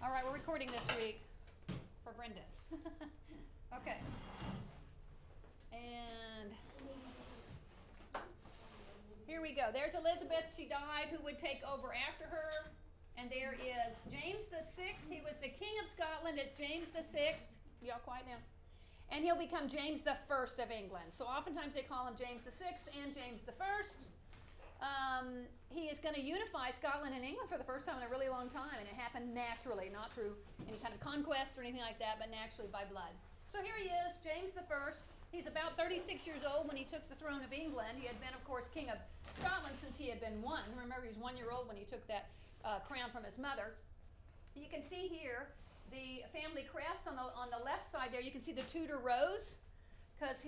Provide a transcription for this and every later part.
All right, we're recording this week for Brendan. Okay. And here we go. There's Elizabeth. She died. Who would take over after her? And there is James the Sixth. He was the King of Scotland as James the Sixth. Y'all quiet down. And he'll become James the First of England. So oftentimes they call him James the Sixth and James the First. He is going to unify Scotland and England for the first time in a really long time, and it happened naturally, not through any kind of conquest or anything like that, but naturally by blood. So here he is, James the First. He's about 36 years old when he took the throne of England. He had been, of course, King of Scotland since he had been one. Remember, he was 1 year old when he took that crown from his mother. You can see here the family crest on the left side there. You can see the Tudor rose, because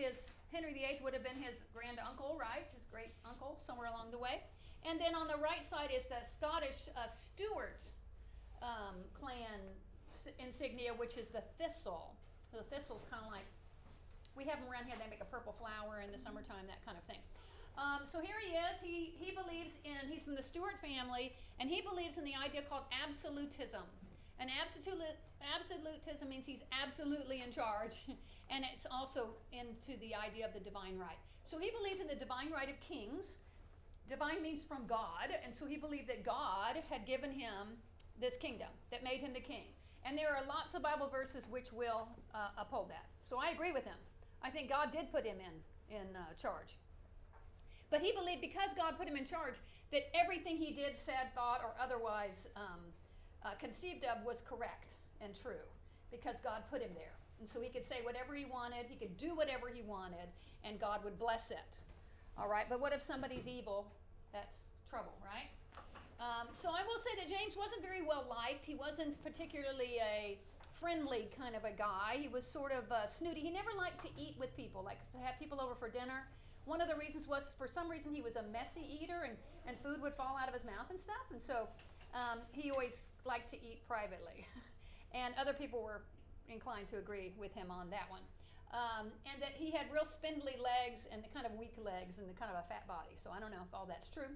Henry VIII would have been his grand uncle, right? His great uncle, somewhere along the way. And then on the right side is the Scottish Stuart clan insignia, which is the thistle. So the thistle's kind of like, we have them around here, they make a purple flower in the summertime, that kind of thing. So here he is. He believes he's from the Stuart family, and he believes in the idea called absolutism. And absolutism means he's absolutely in charge, and it's also into the idea of the divine right. So he believed in the divine right of kings. Divine means from God, and so he believed that God had given him this kingdom that made him the king. And there are lots of Bible verses which will uphold that. So I agree with him. I think God did put him in charge. But he believed because God put him in charge that everything he did, said, thought, or otherwise conceived of was correct and true, because God put him there. And so he could say whatever he wanted, he could do whatever he wanted, and God would bless it. All right, but what if somebody's evil? That's trouble, right? So I will say that James wasn't very well liked. He wasn't particularly a friendly kind of a guy. He was sort of snooty. He never liked to eat with people, like to have people over for dinner. One of the reasons was, for some reason, he was a messy eater, and food would fall out of his mouth and stuff, and so he always liked to eat privately. And other people were inclined to agree with him on that one. And that he had real spindly legs and kind of weak legs and kind of a fat body. So I don't know if all that's true.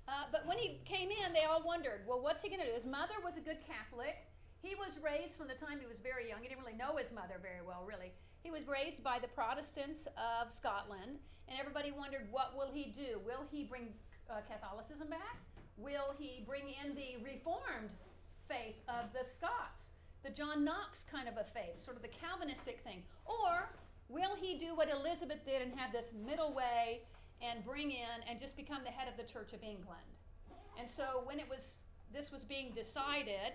But when he came in, they all wondered, well, what's he going to do? His mother was a good Catholic. He was raised from the time he was very young. He didn't really know his mother very well, really. He was raised by the Protestants of Scotland, and everybody wondered, what will he do? Will he bring Catholicism back? Will he bring in the Reformed faith of the Scots, the John Knox kind of a faith, sort of the Calvinistic thing? Or will he do what Elizabeth did and have this middle way and bring in and just become the head of the Church of England? And so when this was being decided,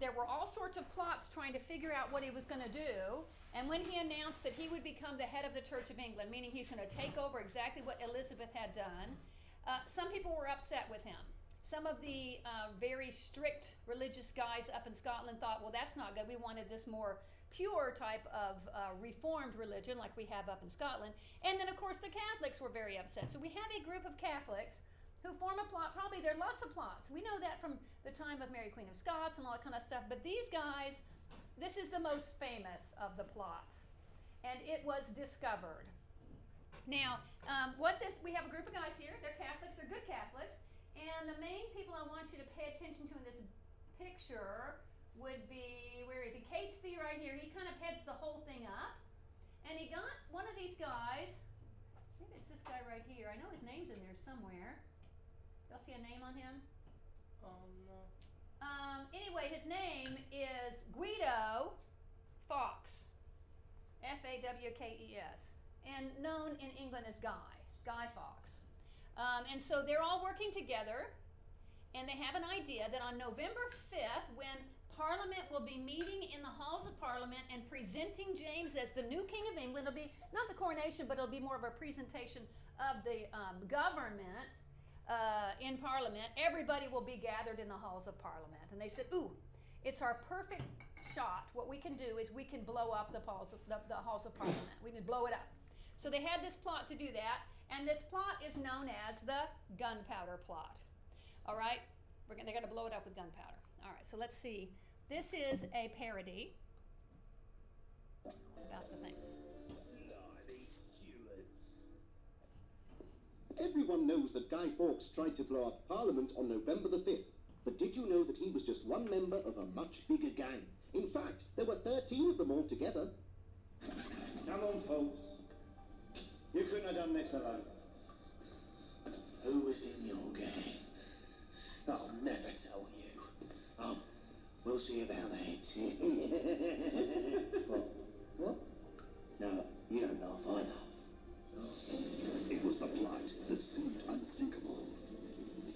there were all sorts of plots trying to figure out what he was going to do. And when he announced that he would become the head of the Church of England, meaning he's going to take over exactly what Elizabeth had done, some people were upset with him. Some of the very strict religious guys up in Scotland thought, well, that's not good. We wanted this more pure type of reformed religion like we have up in Scotland. And then, of course, the Catholics were very upset. So we have a group of Catholics who form a plot. Probably there are lots of plots. We know that from the time of Mary Queen of Scots and all that kind of stuff. But these guys, this is the most famous of the plots. And it was discovered. Now, we have a group of guys here. They're Catholics. They're good Catholics. And the main people I want you to pay attention to in this picture would be, where is he? Catesby right here. He kind of heads the whole thing up. And he got one of these guys. Maybe it's this guy right here. I know his name's in there somewhere. Y'all see a name on him? No. Anyway, his name is Guido Fawkes. Fawkes. And known in England as Guy Fawkes. And so they're all working together, and they have an idea that on November 5th, when Parliament will be meeting in the halls of Parliament and presenting James as the new King of England, it'll be not the coronation, but it'll be more of a presentation of the government in Parliament. Everybody will be gathered in the halls of Parliament. And they said, ooh, it's our perfect shot. What we can do is we can blow up the halls of Parliament. We can blow it up. So they had this plot to do that. And this plot is known as the gunpowder plot. All right? They're going to blow it up with gunpowder. All right, so let's see. This is a parody about the thing. Slimy Stuarts. Everyone knows that Guy Fawkes tried to blow up Parliament on November the 5th. But did you know that he was just one member of a much bigger gang? In fact, there were 13 of them all together. Come on, folks. You couldn't have done this alone. Who was in your gang? I'll never tell you. Oh, we'll see about that. What? No, you don't laugh, I laugh. It was the plot that seemed unthinkable.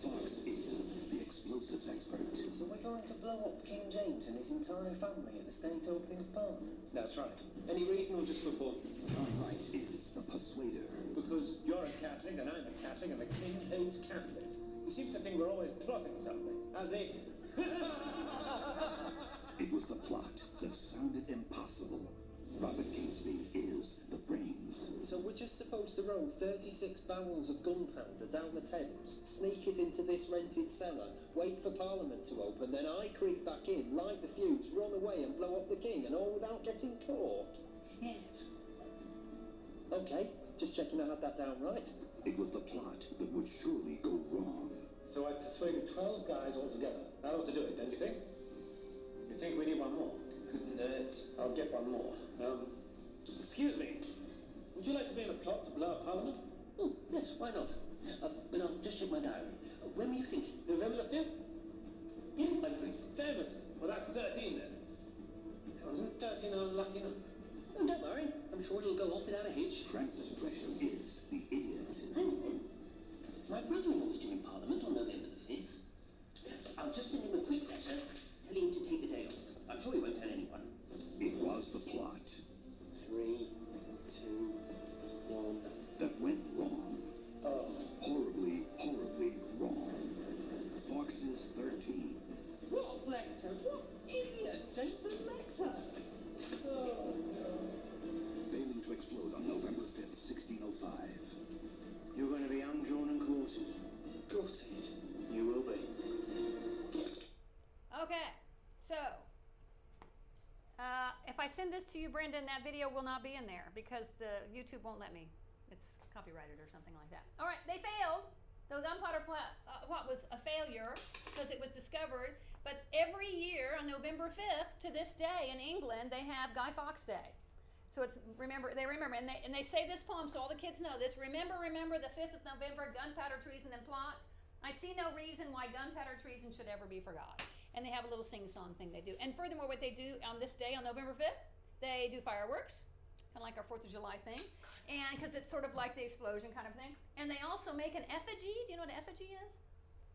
Fox is the explosives expert. So we're going to blow up King James and his entire family at the state opening of Parliament? That's right. Any reason or just for fun? John Wright is the persuader. Because you're a Catholic and I'm a Catholic and the King hates Catholics. He seems to think we're always plotting something. As if. It was the plot that sounded impossible. Robert Catesby is the brains. So we're just supposed to roll 36 barrels of gunpowder down the Thames, sneak it into this rented cellar, wait for Parliament to open, then I creep back in, light the fuse, run away and blow up the King, and all without getting caught? Yes. Okay, just checking I had that down right. It was the plot that would surely go wrong. So I persuaded 12 guys altogether. That ought to do it, don't you think? You think we need one more? Couldn't hurt. I'll get one more. Excuse me. Would you like to be in a plot to blow up Parliament? Oh, yes, why not? But I'll just check my diary. When were you thinking? November the 5th? Yeah, I'm free. Fabulous. Well, that's 13 then. Isn't 13 an unlucky number? Oh, don't worry. I'm sure it'll go off without a hitch. Francis Tresham is the idiot. Hang on. My brother-in-law was due in Parliament on November the 5th. I'll just send him a quick letter telling him to take the day off. I'm sure he won't tell anyone. It was the plot 3, 2, 1. that went wrong. Oh. Horribly, horribly wrong. Fox's 13. What letter? What idiot sent a letter? Oh, no. Failing to explode on November 5th, 1605. You're going to be undrawn and quartered. Gutted. You will be. Okay, so if I send this to you, Brendan, that video will not be in there because the YouTube won't let me. It's copyrighted or something like that. All right, they failed. The gunpowder plot was a failure because it was discovered. But every year on November 5th, to this day in England, they have Guy Fawkes Day. So it's they remember, and they say this poem so all the kids know this. Remember the 5th of November, gunpowder treason and plot. I see no reason why gunpowder treason should ever be forgot. And they have a little sing-song thing they do. And furthermore, what they do on this day, on November 5th, they do fireworks, kind of like our 4th of July thing, and because it's sort of like the explosion kind of thing. And they also make an effigy. Do you know what an effigy is?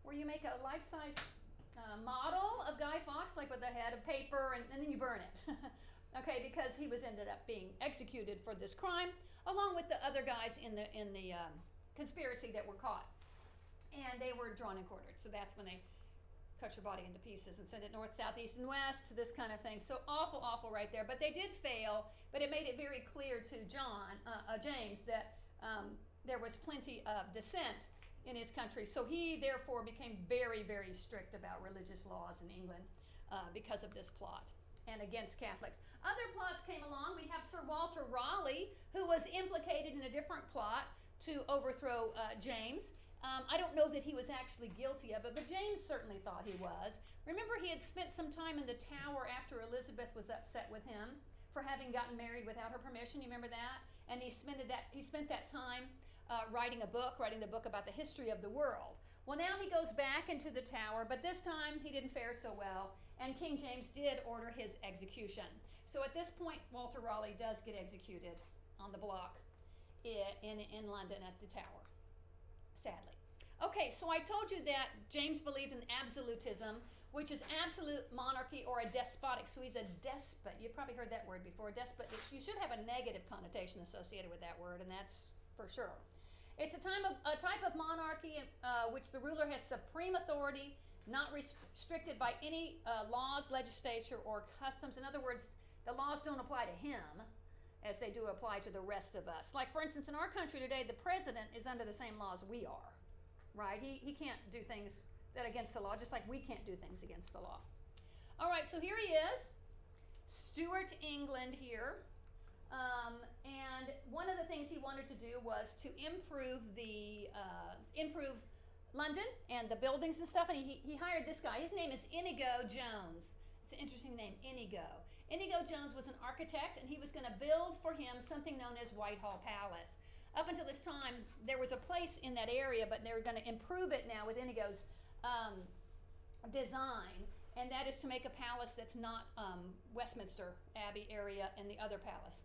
Where you make a life-size model of Guy Fawkes, like with a head of paper, and then you burn it. Okay, because he ended up being executed for this crime, along with the other guys in the conspiracy that were caught. And they were drawn and quartered. So that's when they cut your body into pieces and send it north, south, east, and west, this kind of thing. So awful, awful right there. But they did fail, but it made it very clear to James, that there was plenty of dissent in his country. So he, therefore, became very, very strict about religious laws in England because of this plot and against Catholics. Other plots came along. We have Sir Walter Raleigh, who was implicated in a different plot to overthrow James. I don't know that he was actually guilty of it, but James certainly thought he was. Remember, he had spent some time in the Tower after Elizabeth was upset with him for having gotten married without her permission. You remember that? And he spent that time writing the book about the history of the world. Well, now he goes back into the Tower, but this time he didn't fare so well, and King James did order his execution. So at this point, Walter Raleigh does get executed on the block in London at the Tower, sadly. Okay, so I told you that James believed in absolutism, which is absolute monarchy or a despotic. So he's a despot. You've probably heard that word before. Despot. You should have a negative connotation associated with that word, and that's for sure. It's a type of monarchy in which the ruler has supreme authority, not restricted by any laws, legislature, or customs. In other words, the laws don't apply to him as they do apply to the rest of us. Like, for instance, in our country today, the president is under the same laws we are, right? He can't do things that are against the law, just like we can't do things against the law. All right, so here he is, Stuart England here. And one of the things he wanted to do was to improve London and the buildings and stuff, and he hired this guy. His name is Inigo Jones. It's an interesting name, Inigo. Inigo Jones was an architect, and he was going to build for him something known as Whitehall Palace. Up until this time, there was a place in that area, but they were going to improve it now with Inigo's design, and that is to make a palace that's not Westminster Abbey area and the other palace,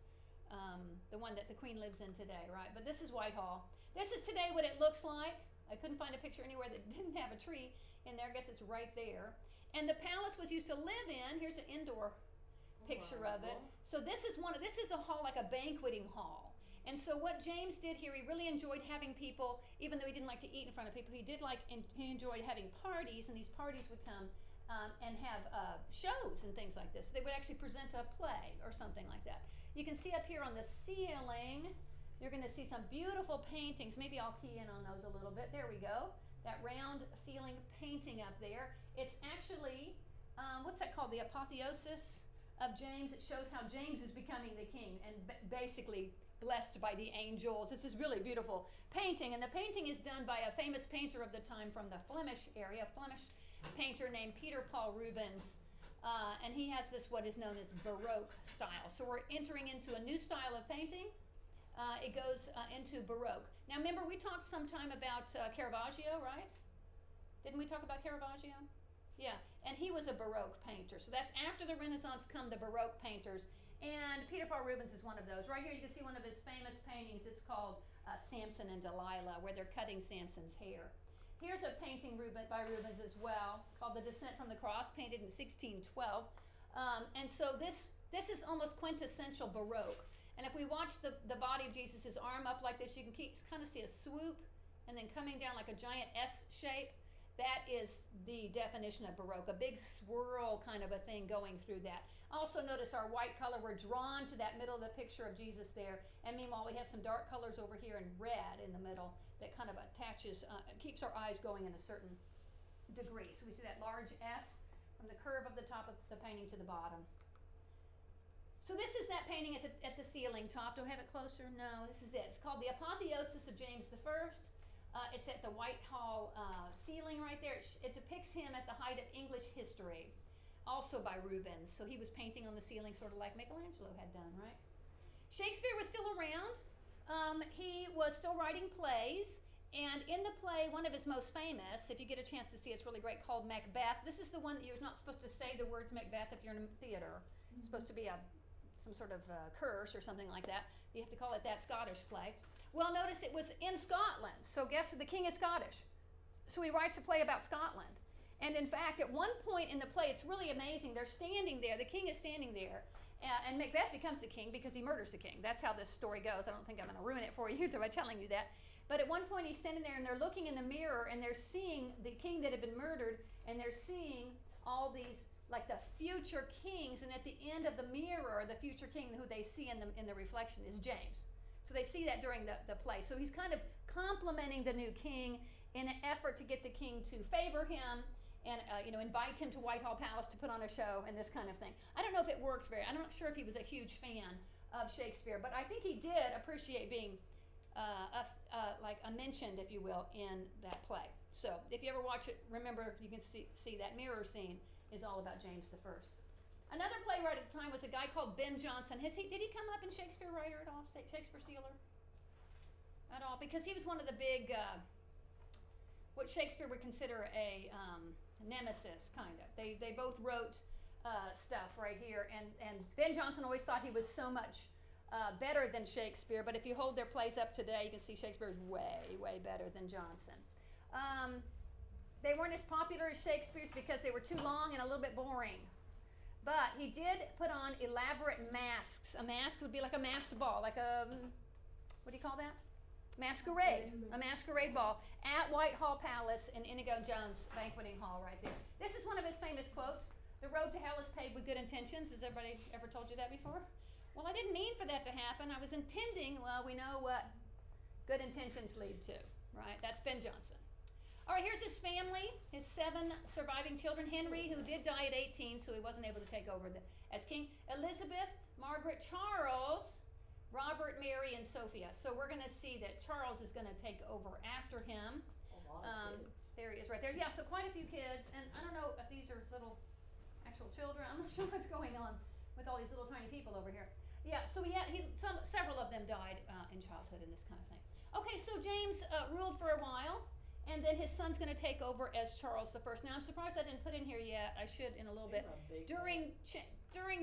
the one that the Queen lives in today, right? But this is Whitehall. This is today what it looks like. I couldn't find a picture anywhere that didn't have a tree in there. I guess it's right there. And the palace was used to live in. Here's an indoor picture of it. So this is a hall, like a banqueting hall. And so what James did here, he really enjoyed having people, even though he didn't like to eat in front of people, he enjoyed having parties, and these parties would come and have shows and things like this. They would actually present a play or something like that. You can see up here on the ceiling, you're going to see some beautiful paintings. Maybe I'll key in on those a little bit. There we go. That round ceiling painting up there. It's actually, what's that called? The apotheosis of James. It shows how James is becoming the king and basically blessed by the angels. It's this really beautiful painting. And the painting is done by a famous painter of the time from the Flemish area, a Flemish painter named Peter Paul Rubens. And he has this, what is known as Baroque style. So we're entering into a new style of painting. It goes into Baroque. Now remember, we talked sometime about Caravaggio, right? Didn't we talk about Caravaggio? Yeah, and he was a Baroque painter. So that's after the Renaissance come the Baroque painters. And Peter Paul Rubens is one of those. Right here you can see one of his famous paintings. It's called Samson and Delilah, where they're cutting Samson's hair. Here's a painting by Rubens as well, called The Descent from the Cross, painted in 1612. And so this is almost quintessential Baroque. And if we watch the body of Jesus, his arm up like this, you can kind of see a swoop and then coming down like a giant S shape. That is the definition of Baroque, a big swirl kind of a thing going through that. Also notice our white color, we're drawn to that middle of the picture of Jesus there. And meanwhile, we have some dark colors over here in red in the middle that kind of attaches, keeps our eyes going in a certain degree. So we see that large S from the curve of the top of the painting to the bottom. So this is that painting at the ceiling top. Do I have it closer? No, this is it. It's called The Apotheosis of James I. It's at the Whitehall ceiling right there. It depicts him at the height of English history, also by Rubens. So he was painting on the ceiling sort of like Michelangelo had done, right? Shakespeare was still around. He was still writing plays. And in the play, one of his most famous, if you get a chance to see, it's really great, called Macbeth. This is the one that you're not supposed to say the words Macbeth if you're in a theater. It's supposed to be some sort of curse or something like that. You have to call it that Scottish play. Well, notice it was in Scotland. So guess who? The king is Scottish. So he writes a play about Scotland. And in fact, at one point in the play, it's really amazing. They're standing there. The king is standing there. And Macbeth becomes the king because he murders the king. That's how this story goes. I don't think I'm going to ruin it for you by telling you that. But at one point, he's standing there, and they're looking in the mirror, and they're seeing the king that had been murdered, and they're seeing all these, like the future kings, and at the end of the mirror, the future king who they see in the reflection is James. So they see that during the play. So he's kind of complimenting the new king in an effort to get the king to favor him and invite him to Whitehall Palace to put on a show and this kind of thing. I don't know if it worked I'm not sure if he was a huge fan of Shakespeare, but I think he did appreciate being mentioned, if you will, in that play. So if you ever watch it, remember you can see that mirror scene is all about James I. Another playwright at the time was a guy called Ben Jonson. Did he come up in Shakespeare Writer at all? Shakespeare Stealer? At all? Because he was one of the big, what Shakespeare would consider a nemesis, kind of. They both wrote stuff right here, and Ben Jonson always thought he was so much better than Shakespeare, but if you hold their plays up today, you can see Shakespeare's way, way better than Jonson. They weren't as popular as Shakespeare's because they were too long and a little bit boring. But he did put on elaborate masks. A mask would be like a masked ball, like a, what do you call that? Masquerade. A masquerade ball at Whitehall Palace in Inigo Jones Banqueting Hall right there. This is one of his famous quotes. The road to hell is paved with good intentions. Has everybody ever told you that before? Well, I didn't mean for that to happen. I was intending, well, we know what good intentions lead to, right? That's Ben Jonson. All right, here's his family, his 7 surviving children. Henry, who did die at 18, so he wasn't able to take over as king. Elizabeth, Margaret, Charles, Robert, Mary, and Sophia. So we're going to see that Charles is going to take over after him. lot of kids. There he is right there. Yeah, so quite a few kids, and I don't know if these are little actual children. I'm not sure what's going on with all these little tiny people over here. Yeah, so several of them died in childhood and this kind of thing. Okay, so James ruled for a while, and then his son's going to take over as Charles the First. Now, I'm surprised I didn't put in here yet. I should in a little bit. During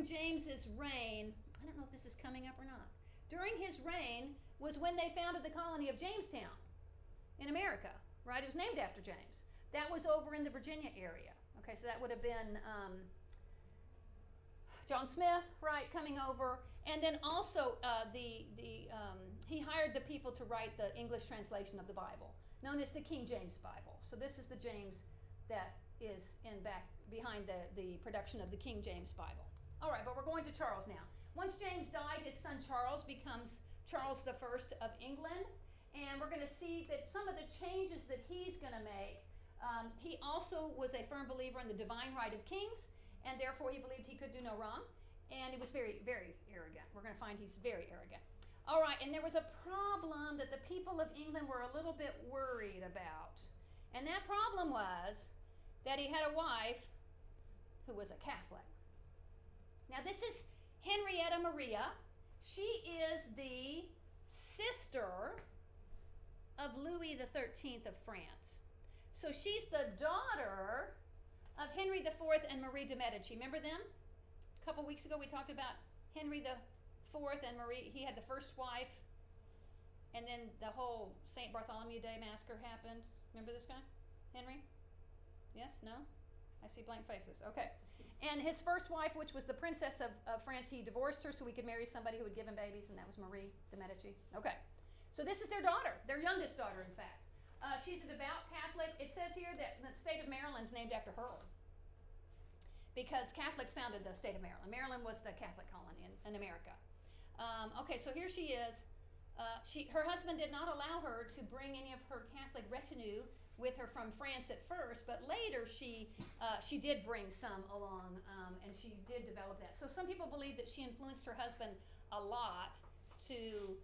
James's reign, I don't know if this is coming up or not. During his reign was when they founded the colony of Jamestown in America, right? It was named after James. That was over in the Virginia area. Okay, so that would have been John Smith, right, coming over. And then also he hired the people to write the English translation of the Bible, known as the King James Bible. So this is the James that is behind the production of the King James Bible. All right, but we're going to Charles now. Once James died, his son Charles becomes Charles the First of England, and we're going to see that some of the changes that he's going to make. He also was a firm believer in the divine right of kings, and therefore he believed he could do no wrong, and he was very, very arrogant. We're going to find he's very arrogant. All right, and there was a problem that the people of England were a little bit worried about, and that problem was that he had a wife who was a Catholic. Now, this is Henrietta Maria. She is the sister of Louis XIII of France. So she's the daughter of Henry IV and Marie de Medici. Remember them? A couple weeks ago we talked about Henry IV and Marie. He had the first wife, and then the whole St. Bartholomew Day massacre happened. Remember this guy? Henry? Yes? No? I see blank faces. Okay. And his first wife, which was the Princess of France, he divorced her so he could marry somebody who would give him babies, and that was Marie de Medici. Okay. So this is their daughter, their youngest daughter, in fact. She's a devout Catholic. It says here that the state of Maryland's named after her because Catholics founded the state of Maryland. Maryland was the Catholic colony in America. Okay, so here she is. Her husband did not allow her to bring any of her Catholic retinue with her from France at first, but later she did bring some along, and she did develop that. So some people believe that she influenced her husband a lot to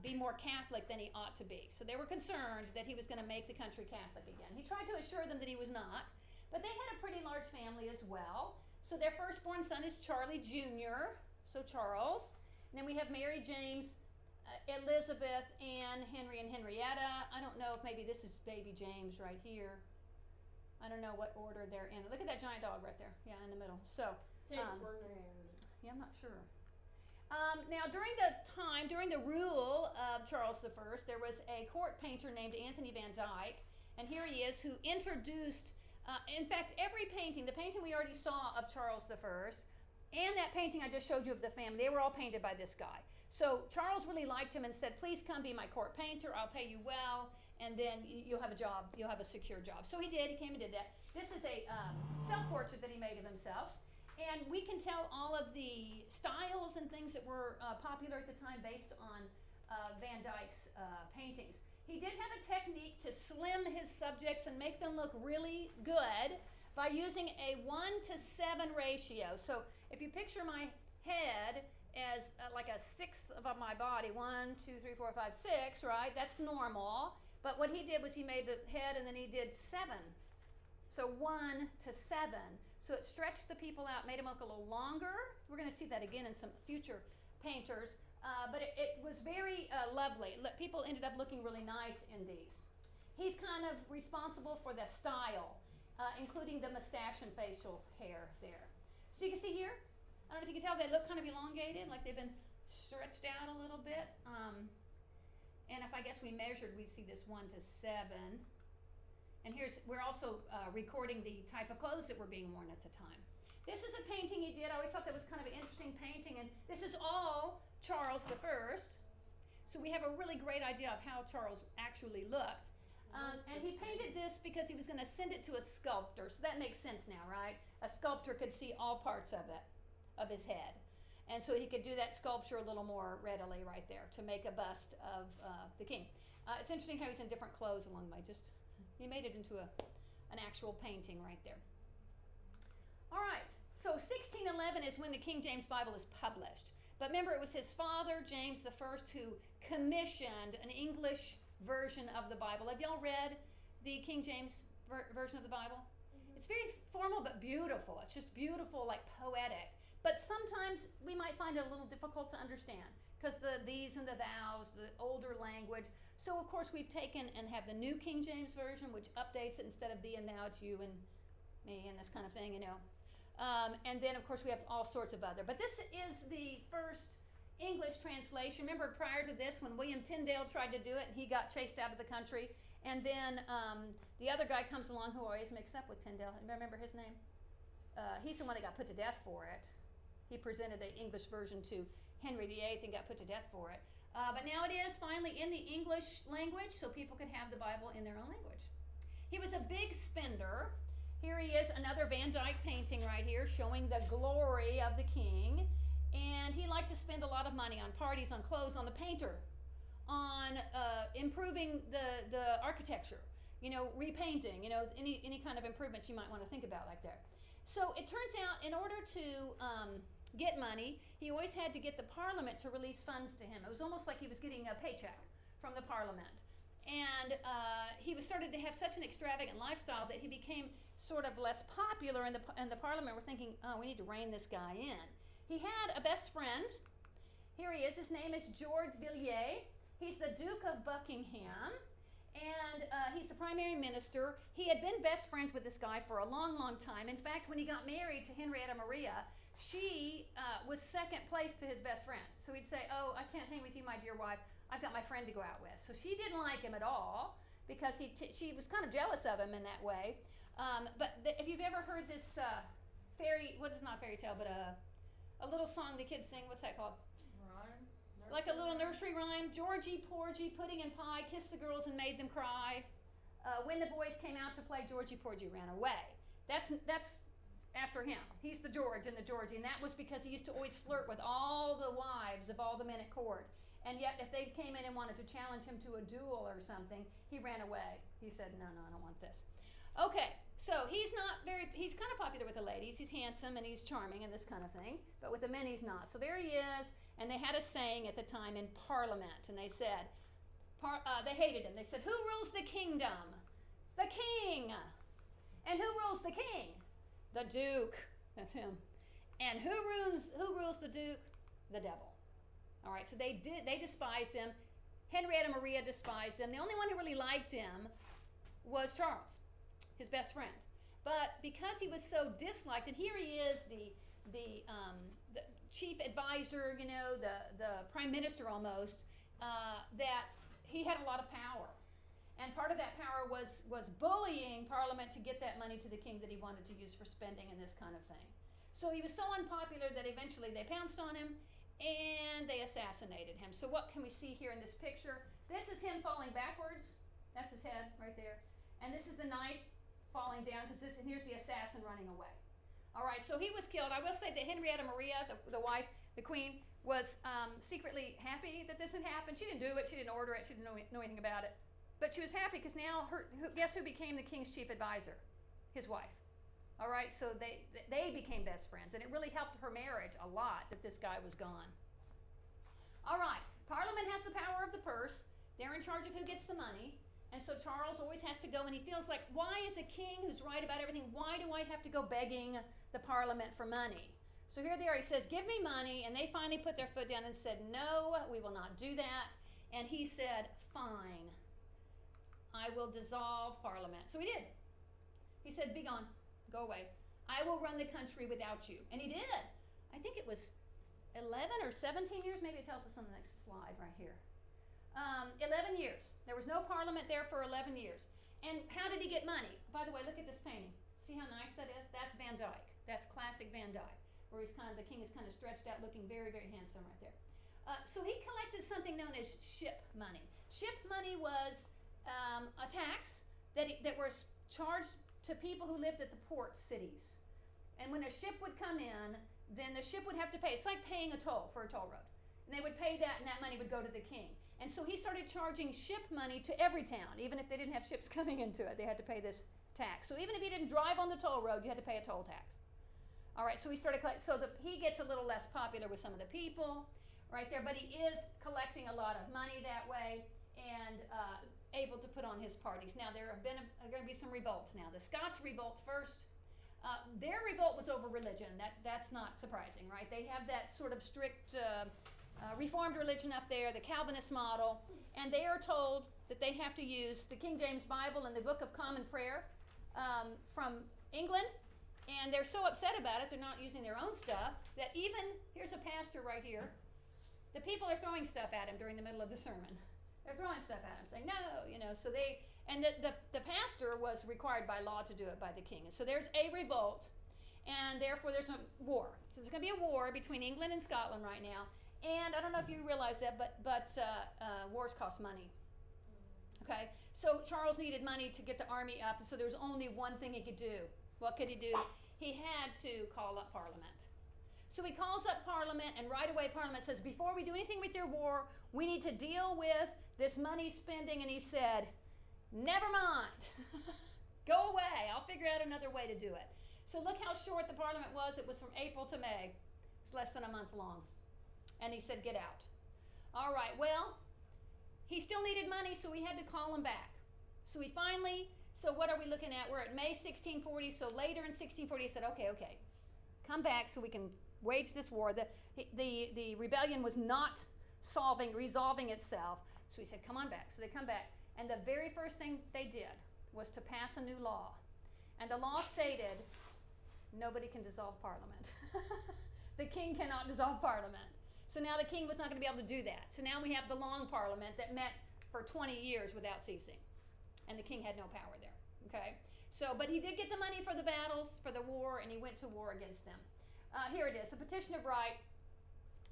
be more Catholic than he ought to be. So they were concerned that he was going to make the country Catholic again. He tried to assure them that he was not, but they had a pretty large family as well. So their firstborn son is Charlie Jr., so Charles. And then we have Mary, James, Elizabeth, Anne, Henry, and Henrietta. I don't know if maybe this is baby James right here. I don't know what order they're in. Look at that giant dog right there. Yeah, in the middle. So, St. Bernard. yeah, I'm not sure. Now, during the rule of Charles I, there was a court painter named Anthony Van Dyck, and here he is, who introduced, in fact, every painting, the painting we already saw of Charles I, and that painting I just showed you of the family, they were all painted by this guy. So Charles really liked him and said, please come be my court painter, I'll pay you well, and then you'll have a job, you'll have a secure job. So he did, he came and did that. This is a self-portrait that he made of himself. And we can tell all of the styles and things that were popular at the time based on Van Dyck's paintings. He did have a technique to slim his subjects and make them look really good by using a 1:7 ratio. So if you picture my head as like a sixth of my body, 1, 2, 3, 4, 5, 6, right? That's normal. But what he did was he made the head and then he did 7. So 1:7. So it stretched the people out, made them look a little longer. We're going to see that again in some future painters. But it was very lovely. People ended up looking really nice in these. He's kind of responsible for the style, including the mustache and facial hair there. So you can see here, I don't know if you can tell, they look kind of elongated, like they've been stretched out a little bit. And if I guess we measured, we'd see this 1:7. And we're also recording the type of clothes that were being worn at the time. This is a painting he did. I always thought that was kind of an interesting painting. And this is all Charles I. So we have a really great idea of how Charles actually looked. And he painted this because he was going to send it to a sculptor. So that makes sense now, right? A sculptor could see all parts of it, of his head. And so he could do that sculpture a little more readily right there to make a bust of the king. It's interesting how he's in different clothes along the way. He made it into an actual painting right there. All right, so 1611 is when the King James Bible is published. But remember, it was his father, James I, who commissioned an English version of the Bible. Have y'all read the King James version of the Bible? It's very formal but beautiful. It's just beautiful, like poetic. But sometimes we might find it a little difficult to understand because the these and the thous, the older language. So of course we've taken and have the New King James Version, which updates it instead of thee and thou, it's you and me and this kind of thing, you know. And then of course we have all sorts of other. But this is the first English translation. Remember prior to this when William Tyndale tried to do it and he got chased out of the country. And then the other guy comes along who always mixed up with Tyndale. Remember his name? He's the one that got put to death for it. He presented an English version to Henry VIII and got put to death for it. But now it is finally in the English language so people can have the Bible in their own language. He was a big spender. Here he is, another Van Dyck painting right here showing the glory of the king. And he liked to spend a lot of money on parties, on clothes, on the painter, on improving the architecture, you know, repainting, you know, any kind of improvements you might want to think about like that. So it turns out in order to get money, he always had to get the Parliament to release funds to him. It was almost like he was getting a paycheck from the Parliament. And he was started to have such an extravagant lifestyle that he became sort of less popular, and the Parliament were thinking, oh, we need to rein this guy in. He had a best friend. Here he is. His name is George Villiers. He's the Duke of Buckingham, and he's the primary minister. He had been best friends with this guy for a long, long time. In fact, when he got married to Henrietta Maria, she was second place to his best friend. So he'd say, oh, I can't hang with you, my dear wife. I've got my friend to go out with. So she didn't like him at all because she was kind of jealous of him in that way. But if you've ever heard this not fairy tale, but a little song the kids sing, what's that called? Rhyme? Like a little nursery rhyme. Georgie, Porgy, pudding and pie, kissed the girls and made them cry. When the boys came out to play, Georgie, Porgy ran away. That's after him. He's the George and the Georgie, and that was because he used to always flirt with all the wives of all the men at court. And yet, if they came in and wanted to challenge him to a duel or something, he ran away. He said, no, I don't want this. Okay, so he's kind of popular with the ladies. He's handsome and he's charming and this kind of thing. But with the men, he's not. So there he is. And they had a saying at the time in Parliament. And they said, they hated him. They said, who rules the kingdom? The king. And who rules the king? The Duke. That's him. And who rules the Duke? The devil. All right, so they despised him. Henrietta Maria despised him. The only one who really liked him was Charles, his best friend. But because he was so disliked, and here he is, the chief advisor, you know, the prime minister almost, that he had a lot of power. And part of that power was bullying Parliament to get that money to the king that he wanted to use for spending and this kind of thing. So he was so unpopular that eventually they pounced on him and they assassinated him. So what can we see here in this picture? This is him falling backwards. That's his head right there. And this is the knife falling down because here's the assassin running away. All right, so he was killed. I will say that Henrietta Maria, the wife, the queen, was secretly happy that this had happened. She didn't do it. She didn't order it. She didn't know anything about it. But she was happy because now guess who became the king's chief advisor? His wife. All right, so they became best friends, and it really helped her marriage a lot that this guy was gone. All right, Parliament has the power of the purse. They're in charge of who gets the money. And so Charles always has to go, and he feels like, why is a king who's right about everything, why do I have to go begging the Parliament for money? So here they are, he says, give me money, and they finally put their foot down and said, no, we will not do that. And he said, fine, I will dissolve Parliament. So he did. He said, be gone, go away. I will run the country without you. And he did. I think it was 11 or 17 years, maybe it tells us on the next slide right here. 11 years. There was no Parliament there for 11 years. And how did he get money? By the way, look at this painting. See how nice that is? That's Van Dyck. That's classic Van Dyck, where the king is kind of stretched out, looking very, very handsome right there. So he collected something known as ship money. Ship money was a tax that was charged to people who lived at the port cities. And when a ship would come in, then the ship would have to pay. It's like paying a toll for a toll road. And they would pay that, and that money would go to the king. And so he started charging ship money to every town, even if they didn't have ships coming into it. They had to pay this tax. So even if you didn't drive on the toll road, you had to pay a toll tax. All right, so he started collecting. So he gets a little less popular with some of the people right there, but he is collecting a lot of money that way. And able to put on his parties. Now, there have been going to be some revolts now. The Scots revolt first. Their revolt was over religion. That's not surprising, right? They have that sort of strict Reformed religion up there, the Calvinist model, and they are told that they have to use the King James Bible and the Book of Common Prayer from England, and they're so upset about it, they're not using their own stuff, that even, here's a pastor right here, the people are throwing stuff at him during the middle of the sermon. They're throwing stuff at him, saying, no, so they, and the pastor was required by law to do it by the king. And so there's a revolt, and therefore there's a war. So there's going to be a war between England and Scotland right now. And I don't know if you realize that, but wars cost money. Okay, so Charles needed money to get the army up, so there was only one thing he could do. What could he do? He had to call up Parliament. So he calls up Parliament, and right away Parliament says, before we do anything with your war, we need to deal with this money spending. And he said, never mind. Go away. I'll figure out another way to do it. So look how short the Parliament was. It was from April to May. It's less than a month long. And he said, get out. All right, well, he still needed money, so we had to call him back. So we finally, so what are we looking at? We're at May 1640, so later in 1640 he said, okay, come back so we can wage this war. The rebellion was not resolving itself, so he said, come on back. So they come back, and the very first thing they did was to pass a new law. And the law stated, nobody can dissolve Parliament. The king cannot dissolve Parliament. So now the king was not going to be able to do that. So now we have the Long Parliament that met for 20 years without ceasing. And the king had no power there. Okay? So, but he did get the money for the battles, for the war, and he went to war against them. Here it is, a petition of right.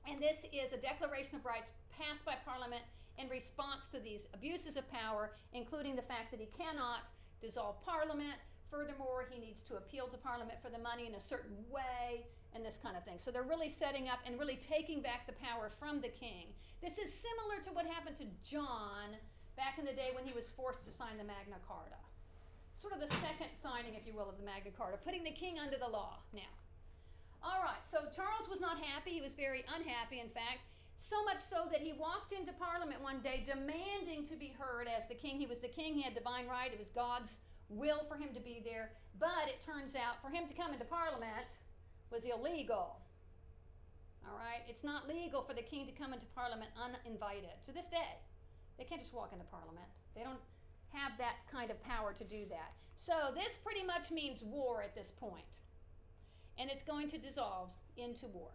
And this is a declaration of rights passed by Parliament in response to these abuses of power, including the fact that he cannot dissolve Parliament. Furthermore, he needs to appeal to Parliament for the money in a certain way, and this kind of thing. So they're really setting up and really taking back the power from the king. This is similar to what happened to John back in the day when he was forced to sign the Magna Carta. Sort of the second signing, if you will, of the Magna Carta, putting the king under the law now. All right, so Charles was not happy. He was very unhappy, in fact, so much so that he walked into Parliament one day demanding to be heard as the king. He was the king. He had divine right. It was God's will for him to be there. But it turns out for him to come into Parliament was illegal. All right? It's not legal for the king to come into Parliament uninvited. To this day, they can't just walk into Parliament. They don't have that kind of power to do that. So this pretty much means war at this point. And it's going to dissolve into war.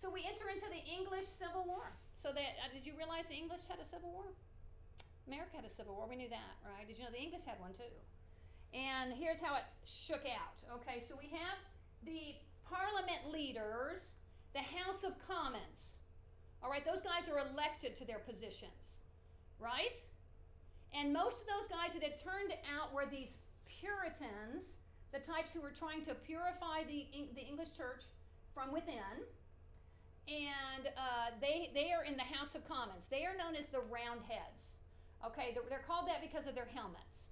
So we enter into the English Civil War. So that, did you realize the English had a civil war? America had a civil war. We knew that, right? Did you know the English had one too? And here's how it shook out. Okay, so we have the Parliament leaders, the House of Commons. All right, those guys are elected to their positions, right? And most of those guys that had turned out were these Puritans, the types who were trying to purify the English church from within. And they are in the House of Commons. They are known as the Roundheads. Okay, they're called that because of their helmets.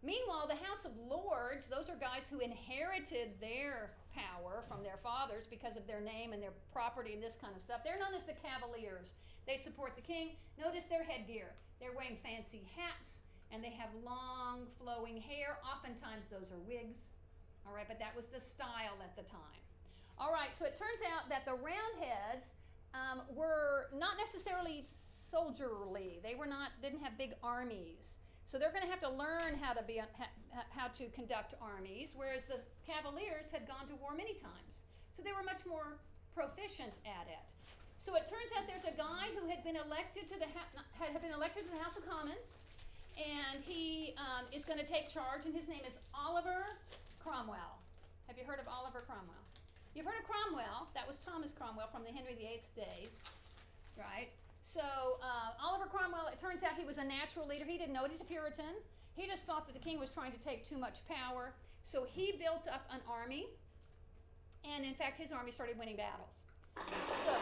Meanwhile, the House of Lords, those are guys who inherited their power from their fathers because of their name and their property and this kind of stuff. They're known as the Cavaliers. They support the king. Notice their headgear. They're wearing fancy hats, and they have long, flowing hair. Oftentimes, those are wigs. All right, but that was the style at the time. All right, so it turns out that the Roundheads were not necessarily soldierly. They didn't have big armies. So they're going to have to learn how to conduct armies, whereas the Cavaliers had gone to war many times. So they were much more proficient at it. So it turns out there's a guy who had been elected to the House of Commons, and he is going to take charge, and his name is Oliver Cromwell. Have you heard of Oliver Cromwell? You've heard of Cromwell. That was Thomas Cromwell from the Henry VIII days, right? So Oliver Cromwell, it turns out he was a natural leader. He didn't know it. He's a Puritan. He just thought that the king was trying to take too much power. So he built up an army, and in fact, his army started winning battles. So,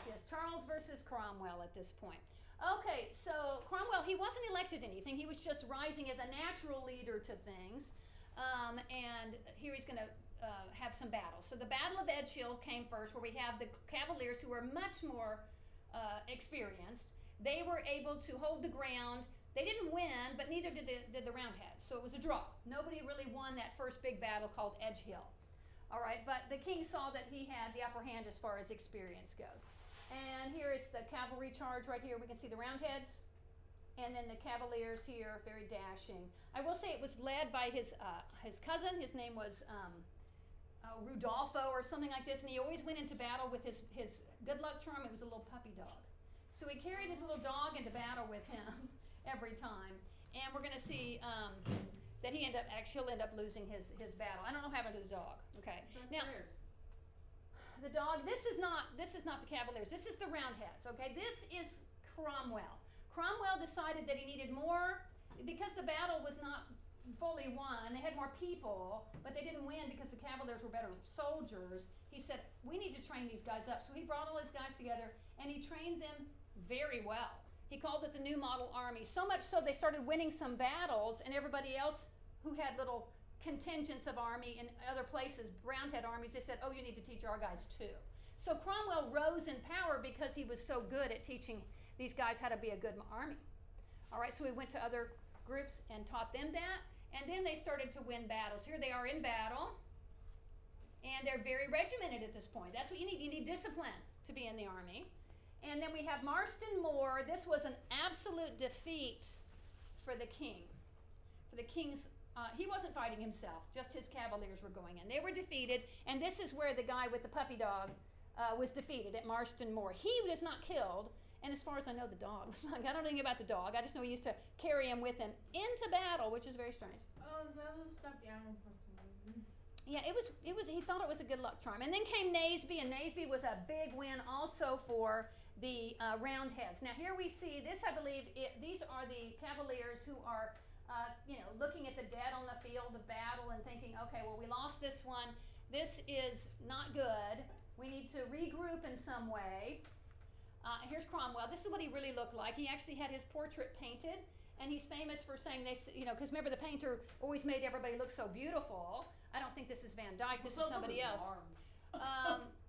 yes, Charles versus Cromwell at this point. Okay, so Cromwell, he wasn't elected to anything. He was just rising as a natural leader to things. And here he's going to have some battles. So the Battle of Edgehill came first, where we have the Cavaliers, who were much more experienced. they were able to hold the ground. They didn't win, but neither did the Roundheads. So it was a draw. Nobody really won that first big battle called Edge Hill. All right, but the king saw that he had the upper hand as far as experience goes. And here is the cavalry charge right here. We can see the Roundheads, and then the Cavaliers here, very dashing. I will say it was led by his cousin. His name was Rudolfo or something like this, and he always went into battle with his good luck charm. It was a little puppy dog. So he carried his little dog into battle with him every time. And we're going to see that he'll end up losing his battle. I don't know what happened to the dog. Okay. Now, the dog, this is not the Cavaliers. This is the Roundheads. Okay. This is Cromwell. Cromwell decided that he needed more because the battle was not fully won. They had more people, but they didn't win because the Cavaliers were better soldiers. He said, we need to train these guys up. So he brought all his guys together and he trained them very well. He called it the New Model Army. So much so they started winning some battles, and everybody else who had little contingents of army in other places, Roundhead armies, they said, oh, you need to teach our guys too. So Cromwell rose in power because he was so good at teaching these guys how to be a good army. All right, so he went to other groups and taught them that, and then they started to win battles. Here they are in battle, and they're very regimented at this point. That's what you need. You need discipline to be in the army. And then we have Marston Moor. This was an absolute defeat for the king. For the king's, he wasn't fighting himself, just his cavaliers were going in. They were defeated, and this is where the guy with the puppy dog was defeated at Marston Moor. He was not killed, and as far as I know, the dog was like, I don't know anything about the dog. I just know he used to carry him with him into battle, which is very strange. Oh, that was a stuffed animal for some reason. Yeah, it was. He thought it was a good luck charm. And then came Naseby, and Naseby was a big win also for the Roundheads. Now here we see this. I believe these are the Cavaliers who are, looking at the dead on the field of battle and thinking, okay, well we lost this one. This is not good. We need to regroup in some way. Here's Cromwell. This is what he really looked like. He actually had his portrait painted, and he's famous for saying because remember the painter always made everybody look so beautiful. I don't think this is Van Dyck. This is somebody else.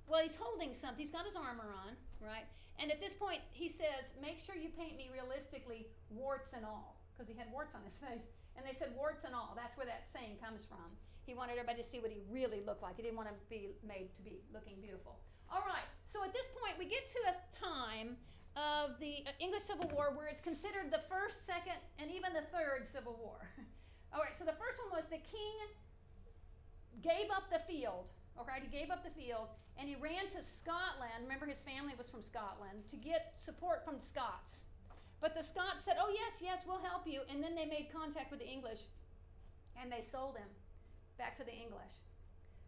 Well, he's holding something. He's got his armor on, right? And at this point, he says, make sure you paint me realistically, warts and all, because he had warts on his face. And they said, warts and all. That's where that saying comes from. He wanted everybody to see what he really looked like. He didn't want to be made to be looking beautiful. All right, so at this point, we get to a time of the English Civil War where it's considered the first, second, and even the third Civil War. All right, so the first one was the king gave up the field. Okay, he gave up the field, and he ran to Scotland. Remember, his family was from Scotland, to get support from the Scots. But the Scots said, oh, yes, we'll help you. And then they made contact with the English, and they sold him back to the English.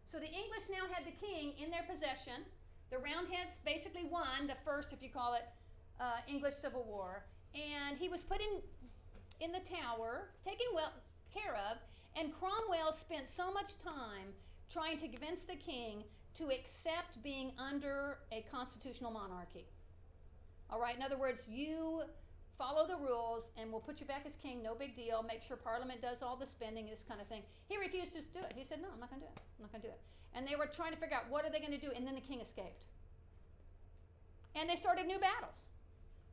So the English now had the king in their possession. The Roundheads basically won the first, if you call it, English Civil War. And he was put in the Tower, taken well care of, and Cromwell spent so much time trying to convince the king to accept being under a constitutional monarchy. All right, in other words, you follow the rules and we'll put you back as king, no big deal, make sure Parliament does all the spending, this kind of thing. He refused to do it. He said, no, I'm not going to do it. I'm not going to do it. And they were trying to figure out what are they going to do, and then the king escaped. And they started new battles.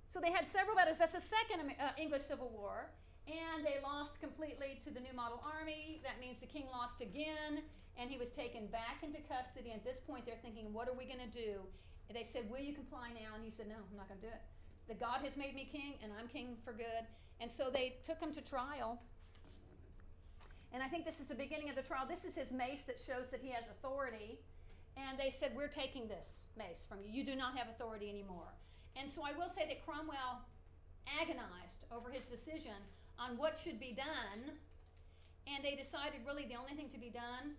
So they had several battles. That's the second English Civil War, and they lost completely to the New Model Army. That means the king lost again, and he was taken back into custody. And at this point, they're thinking, what are we going to do? And they said, will you comply now? And he said, no, I'm not going to do it. The God has made me king, and I'm king for good. And so they took him to trial. And I think this is the beginning of the trial. This is his mace that shows that he has authority. And they said, we're taking this mace from you. You do not have authority anymore. And so I will say that Cromwell agonized over his decision on what should be done. And they decided really the only thing to be done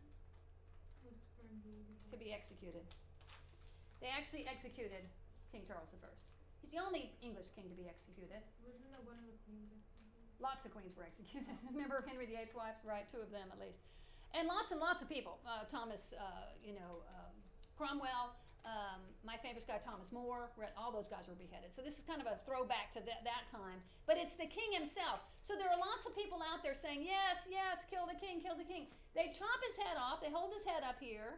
to be executed. They actually executed King Charles I. He's the only English king to be executed. Wasn't that one of the queens executed? Lots of queens were executed. Remember Henry VIII's wives, right? 2 of them at least. And lots of people. Cromwell, my famous guy Thomas More, all those guys were beheaded. So this is kind of a throwback to that time. But it's the king himself. So there are lots of people out there saying, yes, kill the king, kill the king. They chop his head off, they hold his head up here,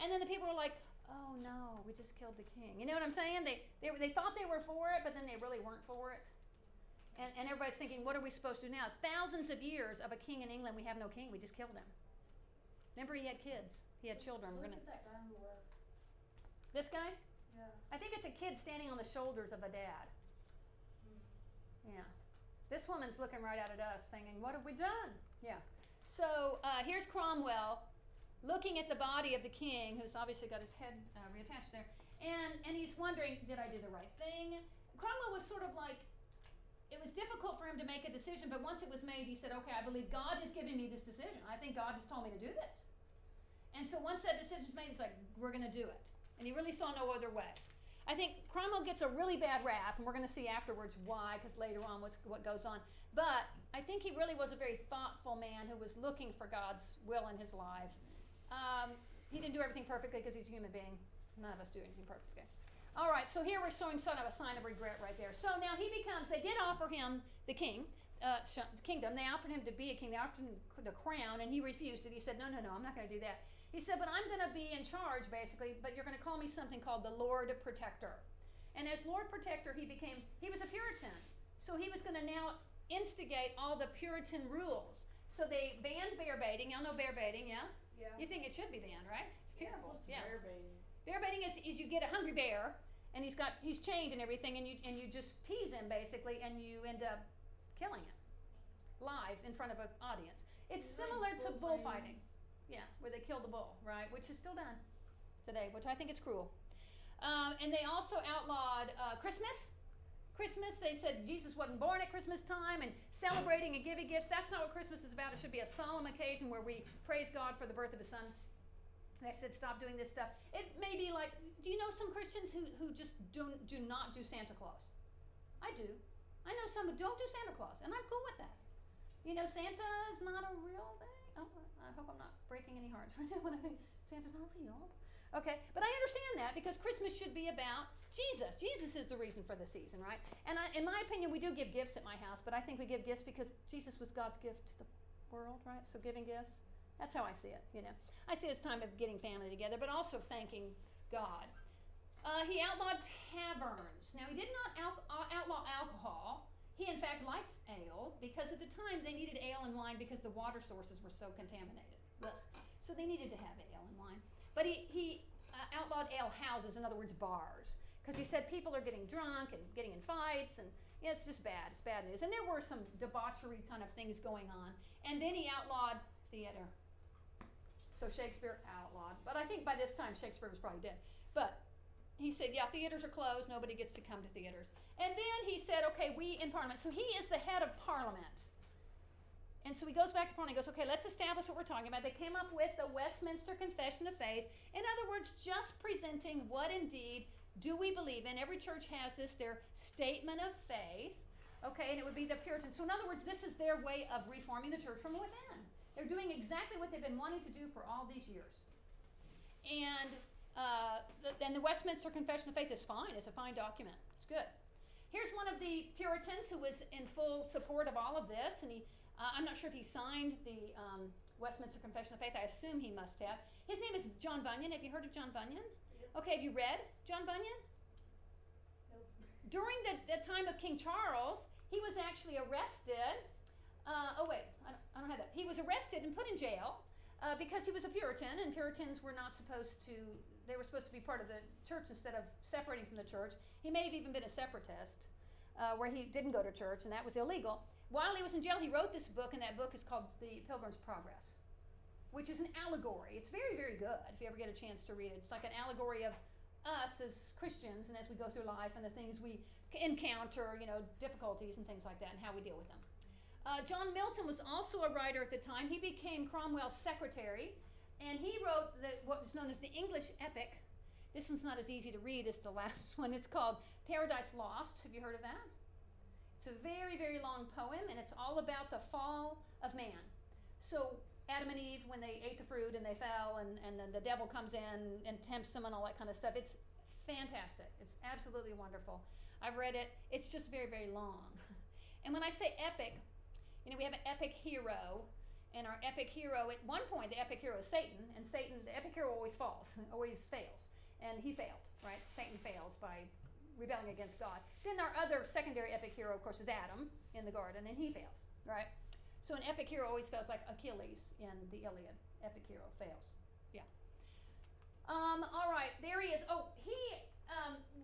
and then the people are like, oh no, we just killed the king. You know what I'm saying? They thought they were for it, but then they really weren't for it. And everybody's thinking, what are we supposed to do now? Thousands of years of a king in England, we have no king. We just killed him. Remember, he had kids. He had children. We're Look gonna. at that guy on the left. This guy? Yeah. I think it's a kid standing on the shoulders of a dad. Yeah. This woman's looking right at us, thinking, what have we done? Yeah. So here's Cromwell looking at the body of the king, who's obviously got his head reattached there, and he's wondering, did I do the right thing? Cromwell was sort of like, it was difficult for him to make a decision, but once it was made, he said, okay, I believe God has given me this decision. I think God has told me to do this. And so once that decision's made, he's like, we're going to do it. And he really saw no other way. I think Cromwell gets a really bad rap, and we're going to see afterwards why, because later on what goes on. But I think he really was a very thoughtful man who was looking for God's will in his life. He didn't do everything perfectly because he's a human being. None of us do anything perfectly. All right, so here we're showing sort of a sign of regret right there. So now he becomes, they did offer him the kingdom. They offered him to be a king. They offered him the crown, and he refused it. He said, no, I'm not going to do that. He said, but I'm going to be in charge, basically, but you're going to call me something called the Lord Protector. And as Lord Protector, he was a Puritan. So he was going to now instigate all the Puritan rules. So they banned bear baiting. Y'all know bear baiting, yeah? Yeah. You think it should be banned, right? It's terrible. What's Yeah. bear baiting? Bear baiting is you get a hungry bear, and he's chained and everything, and you just tease him basically, and you end up killing him live in front of an audience. It's It's like similar to bullfighting. bullfighting, yeah, where they kill the bull, right? Which is still done today, which I think is cruel. And they also outlawed Christmas. Christmas, they said Jesus wasn't born at Christmas time, and celebrating and giving gifts. That's not what Christmas is about. It should be a solemn occasion where we praise God for the birth of His Son. They said stop doing this stuff. It may be like, do you know some Christians who just do not do Santa Claus? I do. I know some who don't do Santa Claus, and I'm cool with that. You know, Santa is not a real thing. Oh, I hope I'm not breaking any hearts right now when I think Santa's not real. Okay, but I understand that because Christmas should be about Jesus. Jesus is the reason for the season, right? And in my opinion, we do give gifts at my house, but I think we give gifts because Jesus was God's gift to the world, right? So giving gifts, that's how I see it, you know. I see it as time of getting family together, but also thanking God. He outlawed taverns. Now, he did not outlaw alcohol. He, in fact, liked ale because at the time they needed ale and wine because the water sources were so contaminated. Ugh. So they needed to have ale and wine. But he outlawed ale houses, in other words, bars, because he said people are getting drunk and getting in fights, and yeah, it's just bad. It's bad news. And there were some debauchery kind of things going on. And then he outlawed theater. So Shakespeare outlawed. But I think by this time Shakespeare was probably dead. But he said, yeah, theaters are closed. Nobody gets to come to theaters. And then he said, okay, we in Parliament. So he is the head of Parliament. And so he goes back to Parliament and goes, okay, let's establish what we're talking about. They came up with the Westminster Confession of Faith. In other words, just presenting what indeed do we believe in. Every church has this, their statement of faith. Okay, and it would be the Puritans. So in other words, this is their way of reforming the church from within. They're doing exactly what they've been wanting to do for all these years. And then the Westminster Confession of Faith is fine. It's a fine document. It's good. Here's one of the Puritans who was in full support of all of this, and I'm not sure if he signed the Westminster Confession of Faith. I assume he must have. His name is John Bunyan. Have you heard of John Bunyan? Yep. Okay, have you read John Bunyan? Nope. During the time of King Charles, he was actually arrested. I don't have that. He was arrested and put in jail because he was a Puritan, and Puritans were not supposed to, they were supposed to be part of the church instead of separating from the church. He may have even been a separatist where he didn't go to church, and that was illegal. While he was in jail, he wrote this book, and that book is called The Pilgrim's Progress, which is an allegory. It's very, very good if you ever get a chance to read it. It's like an allegory of us as Christians and as we go through life and the things we encounter, you know, difficulties and things like that and how we deal with them. John Milton was also a writer at the time. He became Cromwell's secretary, and he wrote what was known as the English epic. This one's not as easy to read as the last one. It's called Paradise Lost. Have you heard of that? It's a very, very long poem, and it's all about the fall of man. So Adam and Eve, when they ate the fruit and they fell, and then the devil comes in and tempts them and all that kind of stuff. It's fantastic. It's absolutely wonderful. I've read it. It's just very, very long. And when I say epic, you know, we have an epic hero, and our epic hero, at one point, the epic hero is Satan, and Satan, the epic hero always falls, always fails. and he failed, right? Satan fails by rebelling against God. Then our other secondary epic hero, of course, is Adam in the garden, and he fails, right? So an epic hero always fails, like Achilles in the Iliad. Epic hero fails. Yeah. All right, there he is. Oh, he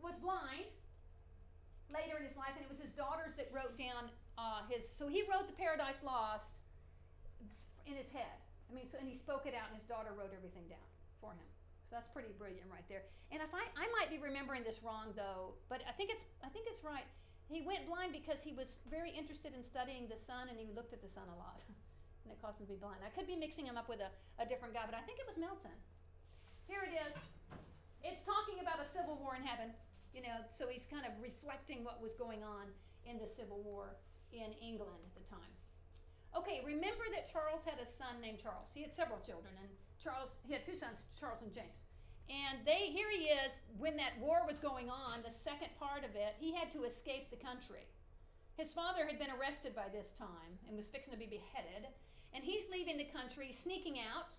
was blind later in his life, and it was his daughters that wrote down so he wrote the Paradise Lost in his head. I mean, and he spoke it out, and his daughter wrote everything down for him. So that's pretty brilliant right there. And if I might be remembering this wrong though, but I think it's right. He went blind because he was very interested in studying the sun, and he looked at the sun a lot, and it caused him to be blind. I could be mixing him up with a different guy, but I think it was Milton. Here it is. It's talking about a civil war in heaven, so he's kind of reflecting what was going on in the Civil War in England at the time. Okay, remember that Charles had a son named Charles. He had several children, and he had two sons, Charles and James. And here he is, when that war was going on, the second part of it, he had to escape the country. His father had been arrested by this time and was fixing to be beheaded. And he's leaving the country, sneaking out.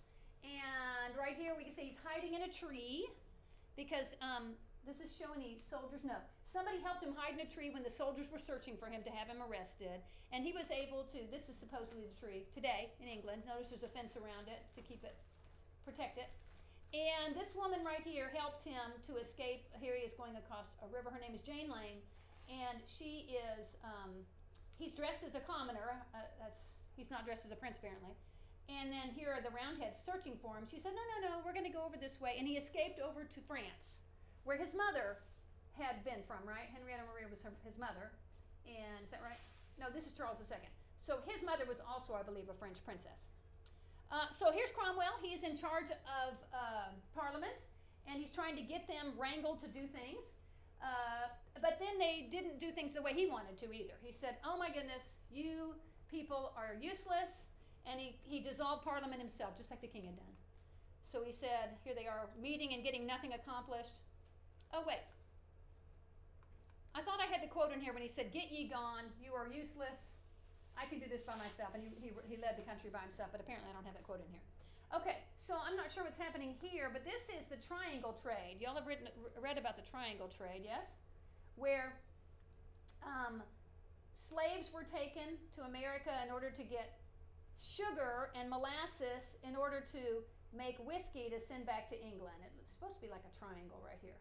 And right here we can see he's hiding in a tree because this is showing any soldiers. No, somebody helped him hide in a tree when the soldiers were searching for him to have him arrested. And he was able to, this is supposedly the tree today in England. Notice there's a fence around it to protect it. And this woman right here helped him to escape. Here he is going across a river. Her name is Jane Lane. And she is, he's dressed as a commoner. He's not dressed as a prince apparently. And then here are the Roundheads searching for him. She said, no, we're going to go over this way. And he escaped over to France, where his mother had been from, right? Henrietta Maria was his mother. And is that right? No, this is Charles II. So his mother was also, I believe, a French princess. So here's Cromwell. He's in charge of Parliament, and he's trying to get them wrangled to do things. But then they didn't do things the way he wanted to either. He said, oh my goodness, you people are useless. And he dissolved Parliament himself, just like the king had done. So he said, here they are meeting and getting nothing accomplished. Oh, wait. I thought I had the quote in here when he said, get ye gone, you are useless. I can do this by myself. And he led the country by himself, but apparently I don't have that quote in here. Okay, so I'm not sure what's happening here, but this is the triangle trade. Y'all have read about the triangle trade, yes? Where slaves were taken to America in order to get sugar and molasses in order to make whiskey to send back to England. It's supposed to be like a triangle right here.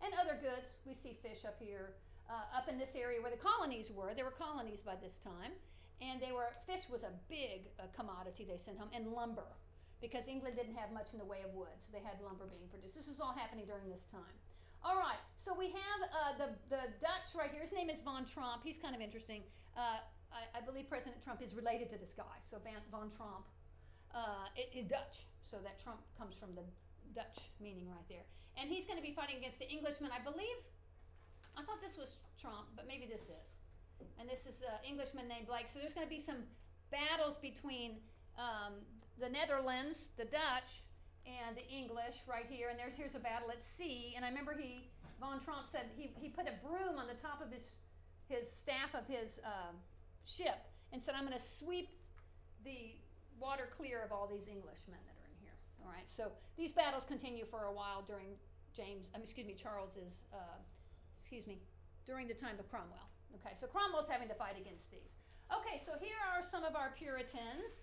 And other goods. We see fish up here. Up in this area where the colonies were. There were colonies by this time. And fish was a big commodity they sent home, and lumber, because England didn't have much in the way of wood, so they had lumber being produced. This was all happening during this time. All right, so we have the Dutch right here. His name is Von Tromp. He's kind of interesting. I believe President Trump is related to this guy, so Von Tromp is Dutch, so that Trump comes from the Dutch meaning right there. And he's going to be fighting against the Englishmen, I believe. I thought this was Trump, but maybe this is. And this is an Englishman named Blake. So there's going to be some battles between the Netherlands, the Dutch, and the English right here. And here's a battle at sea. And I remember Von Tromp said he put a broom on the top of his staff of his ship and said, I'm going to sweep the water clear of all these Englishmen that are in here. All right. So these battles continue for a while during Charles's, during the time of Cromwell. Okay, so Cromwell's having to fight against these. Okay, so here are some of our Puritans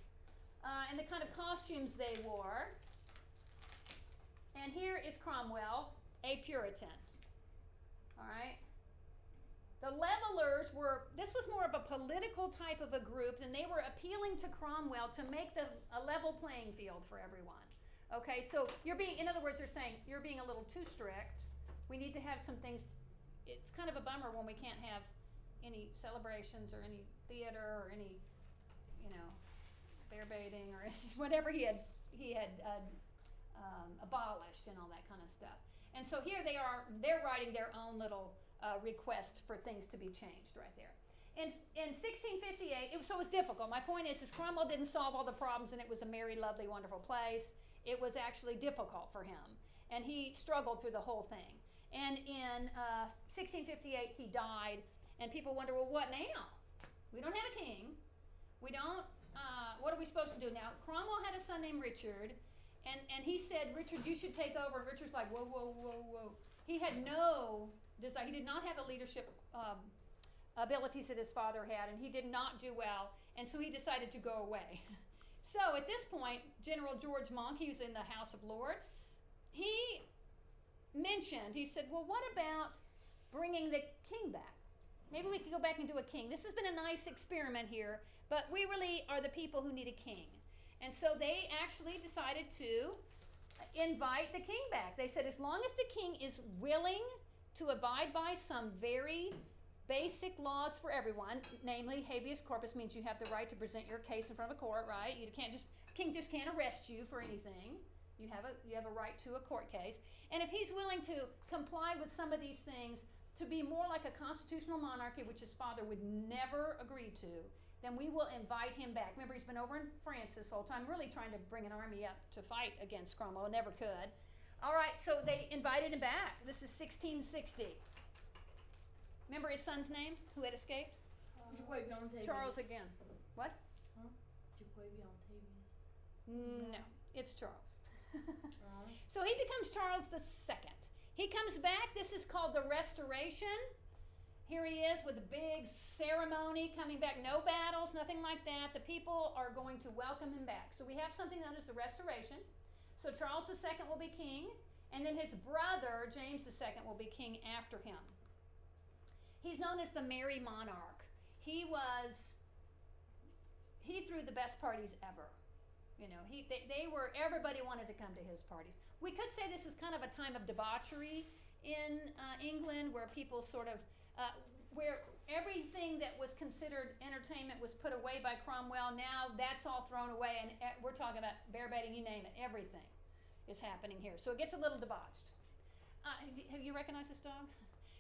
and the kind of costumes they wore. And here is Cromwell, a Puritan. All right. The Levelers this was more of a political type of a group, and they were appealing to Cromwell to make a level playing field for everyone. Okay, so in other words, they're saying, you're being a little too strict. We need to have some things. It's kind of a bummer when we can't have any celebrations or any theater or any, bear baiting or whatever he had abolished and all that kind of stuff. And so here they're writing their own little request for things to be changed right there. In 1658, it was difficult. My point is Cromwell didn't solve all the problems, and it was a merry, lovely, wonderful place. It was actually difficult for him, and he struggled through the whole thing. And in 1658, he died. And people wonder, well, what now? We don't have a king. We don't, what are we supposed to do now? Cromwell had a son named Richard, And he said, Richard, you should take over. And Richard's like, whoa, whoa, whoa, whoa. He had no desire. He did not have the leadership abilities that his father had, and he did not do well. And so he decided to go away. So at this point, General George Monk, he was in the House of Lords, he said, well, what about bringing the king back? Maybe we could go back and do a king. This has been a nice experiment here, but we really are the people who need a king. And so they actually decided to invite the king back. They said, as long as the king is willing to abide by some very basic laws for everyone, namely habeas corpus means you have the right to present your case in front of a court, right? You can't just, king just can't arrest you for anything. You have a right to a court case. And if he's willing to comply with some of these things to be more like a constitutional monarchy, which his father would never agree to, then we will invite him back. Remember, he's been over in France this whole time, really trying to bring an army up to fight against Cromwell, never could. All right, so they invited him back. This is 1660. Remember his son's name, who had escaped? Charles again. What? No, it's Charles. So he becomes Charles II. He comes back. This is called the Restoration. Here he is with a big ceremony coming back. No battles, nothing like that. The people are going to welcome him back. So we have something known as the Restoration. So Charles II will be king, and then his brother, James II, will be king after him. He's known as the Merry Monarch. He threw the best parties ever. You know, everybody wanted to come to his parties. We could say this is kind of a time of debauchery in England, where people sort of, where everything that was considered entertainment was put away by Cromwell. Now that's all thrown away, and we're talking about bear baiting, you name it, everything is happening here. So it gets a little debauched. Have you recognized this dog?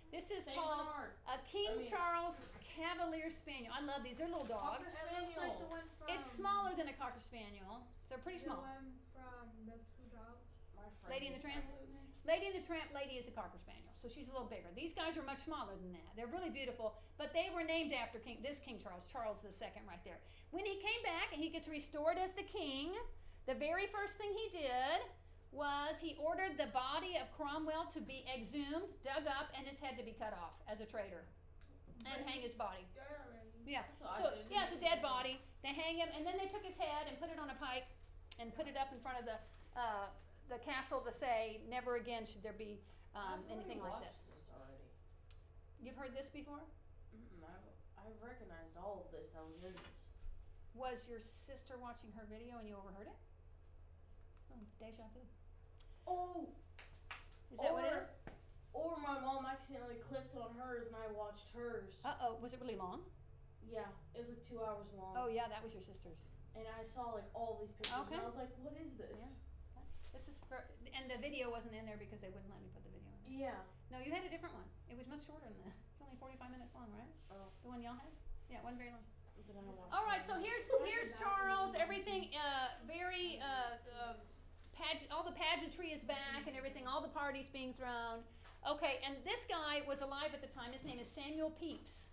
This is called a King Charles Cavalier Spaniel. I love these. They're little dogs. It looks like the one from... It's smaller than a Cocker Spaniel. So they're pretty small. The one from the two dogs. Lady in the Tramp? Lady in the Tramp lady is a Cocker Spaniel, so she's a little bigger. These guys are much smaller than that. They're really beautiful, but they were named after King Charles, Charles II right there. When he came back and he gets restored as the king, the very first thing he did was he ordered the body of Cromwell to be exhumed, dug up, and his head to be cut off as a traitor, and hang his body. Yeah, so yeah, it's a dead body. They hang him, and then they took his head and put it on a pike and put it up in front of the castle to say, never again should there be anything like this. You've heard this before? I've recognized all of this that was in this. Was your sister watching her video and you overheard it? Oh, deja vu. Oh! Is that what it is? Or my mom accidentally clicked on hers and I watched hers. Uh-oh, was it really long? Yeah, it was like 2 hours long. Oh yeah, that was your sister's. And I saw like all these pictures Okay. and I was like, what is this? Yeah. This is and the video wasn't in there because they wouldn't let me put the video in there. Yeah. No, you had a different one. It was much shorter than that. It's only 45 minutes long, right? Oh. The one y'all had? Yeah, it wasn't very long. But I watched All right, so hers. here's Charles. Everything very all the pageantry is back and everything. All the parties being thrown. Okay, and this guy was alive at the time. His name is Samuel Pepys,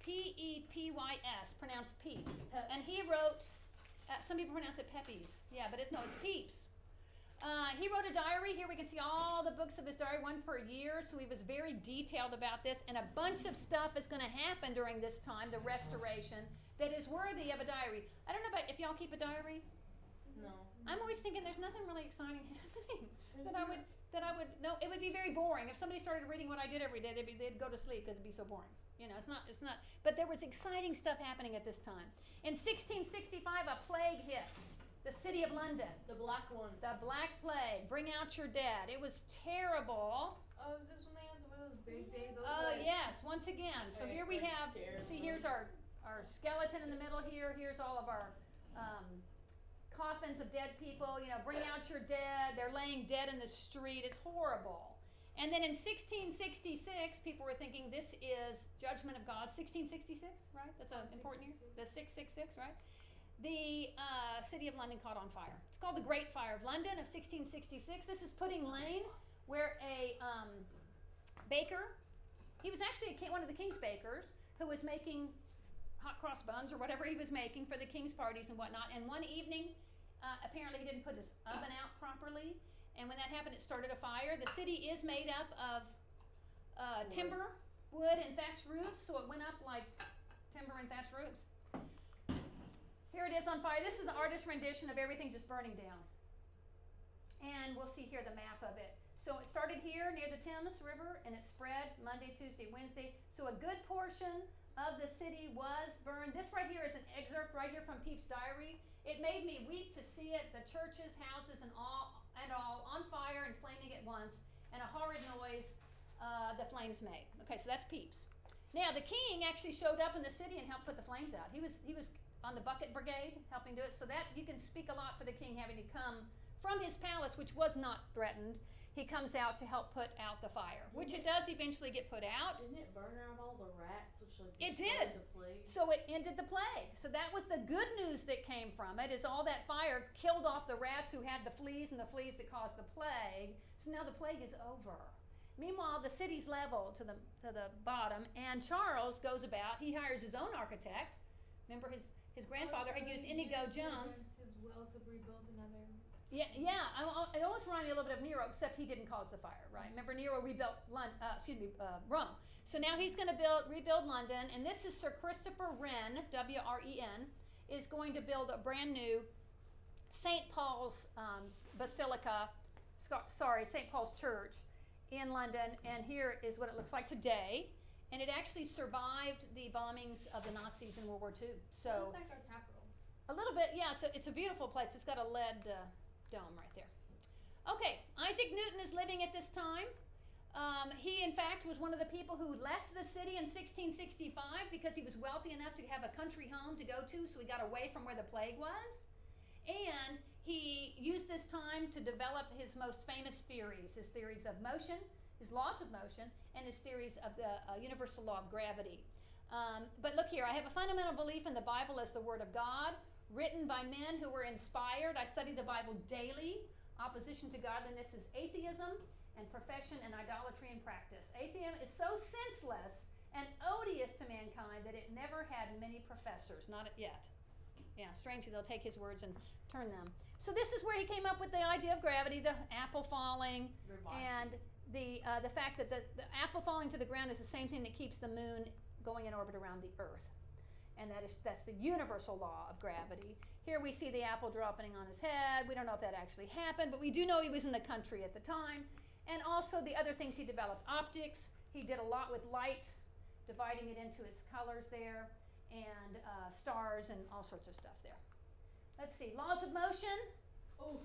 P-E-P-Y-S, pronounced Pepys. And he wrote. Some people pronounce it Pepys. Yeah, but it's Pepys. He wrote a diary. Here we can see all the books of his diary, one per year. So he was very detailed about this. And a bunch of stuff is going to happen during this time, the Restoration, that is worthy of a diary. I don't know about if y'all keep a diary. No. I'm always thinking there's nothing really exciting happening that I would. No, it would be very boring. If somebody started reading what I did every day, they'd go to sleep because it'd be so boring. You know, it's not. But there was exciting stuff happening at this time. In 1665, a plague hit the city of London. The black one. The Black Plague. Bring out your dead. It was terrible. Oh, is this when they had some of those big days? Oh, yes, once again. So here we have, see, here's our skeleton in the middle here. Here's all of our coffins of dead people. You know, bring out your dead. They're laying dead in the street. It's horrible. And then in 1666, people were thinking this is judgment of God. 1666, right? That's an important year. The 666, right? The city of London caught on fire. It's called the Great Fire of London of 1666. This is Pudding Lane, where a baker, he was actually one of the king's bakers who was making hot cross buns or whatever he was making for the king's parties and whatnot. And one evening, Apparently he didn't put his oven out properly, and when that happened, it started a fire. The city is made up of timber, wood, and thatched roofs, so it went up like timber and thatched roofs. Here it is on fire. This is the artist's rendition of everything just burning down. And we'll see here the map of it. So it started here near the Thames River, and it spread Monday, Tuesday, Wednesday. So a good portion of the city was burned. This right here is an excerpt right here from Pepys' diary. It made me weep to see it. The churches, houses, and all on fire and flaming at once, and a horrid noise the flames made. Okay, so that's Pepys. Now the king actually showed up in the city and helped put the flames out. He was on the bucket brigade helping do it. So that you can speak a lot for the king having to come from his palace, which was not threatened. He comes out to help put out the fire, which it does eventually get put out. Didn't it burn out all the rats, which like It destroyed did. the plague? So it ended the plague. So that was the good news that came from it, is all that fire killed off the rats who had the fleas, and the fleas that caused the plague. So now the plague is over. Meanwhile, the city's leveled to the bottom, and Charles goes about. He hires his own architect. Remember, his grandfather had used Inigo Jones. His will to rebuild another. Yeah. It almost reminded me a little bit of Nero, except he didn't cause the fire, right? Remember, Nero rebuilt Rome. So now he's going to rebuild London, and this is Sir Christopher Wren, W-R-E-N, is going to build a brand new St. Paul's St. Paul's Church in London, and here is what it looks like today. And it actually survived the bombings of the Nazis in World War II. So It looks like our capital. a little bit, yeah. It's a beautiful place. It's got a lead dome right there. Okay, Isaac Newton is living at this time. He, in fact, was one of the people who left the city in 1665 because he was wealthy enough to have a country home to go to, so he got away from where the plague was. And he used this time to develop his most famous theories, his theories of motion, his laws of motion, and his theories of the universal law of gravity. But look here, I have a fundamental belief in the Bible as the Word of God, written by men who were inspired. I study the Bible daily. Opposition to godliness is atheism, and profession and idolatry in practice. Atheism is so senseless and odious to mankind that it never had many professors, not yet. Yeah, strangely, they'll take his words and turn them. So this is where he came up with the idea of gravity, the apple falling, and the fact that the apple falling to the ground is the same thing that keeps the moon going in orbit around the earth. And that's the universal law of gravity. Here we see the apple dropping on his head. We don't know if that actually happened, but we do know he was in the country at the time. And also the other things he developed, optics. He did a lot with light, dividing it into its colors there, and stars and all sorts of stuff there. Let's see, laws of motion. Oh.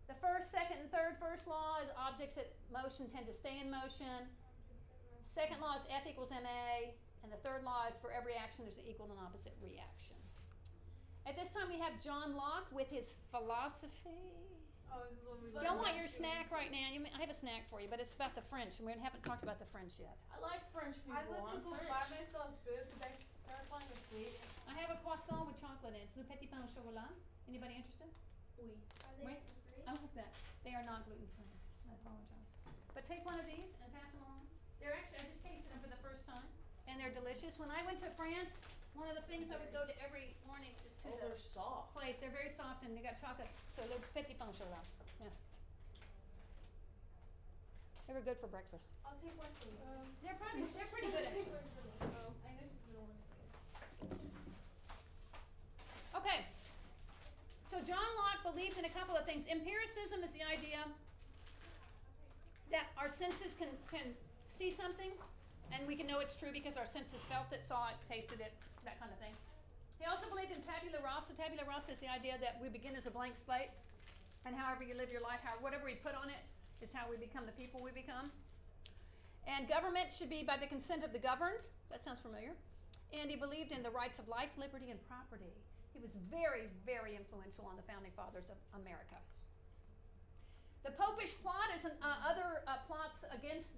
The first, second, and third first law is objects at motion tend to stay in motion. Second law is F equals ma, and the third law is for every action there's an equal and opposite reaction. At this time we have John Locke with his philosophy. Oh, this is what we Don't want your snack right now. I have a snack for you, but it's about the French, and we haven't talked about the French yet. I like French people. I went to I'm go French. buy myself food because I started falling asleep. I have a croissant with chocolate in it. It's le petit pain au chocolat. Anybody interested? Oui. Are Wait. free? I like that. They are not gluten free. I apologize. But take one of these and pass them along. They're actually, I just tasted them for the first time, and they're delicious. When I went to France, one of the things I would go to every morning is to Oh, the they're soft. place. They're very soft and they got chocolate. So le petit pain au chocolat. Yeah. They were good for breakfast. I'll take one for you. They're pretty good I'll take actually. one for you. Oh, I know she's gonna want it. Okay. So John Locke believed in a couple of things. Empiricism is the idea that our senses can see something, and we can know it's true because our senses felt it, saw it, tasted it, that kind of thing. He also believed in tabula rasa. Tabula rasa is the idea that we begin as a blank slate, and however you live your life, whatever we put on it is how we become the people we become. And government should be by the consent of the governed. That sounds familiar. And he believed in the rights of life, liberty, and property. He was very, very influential on the founding fathers of America. The Popish plot is other plots against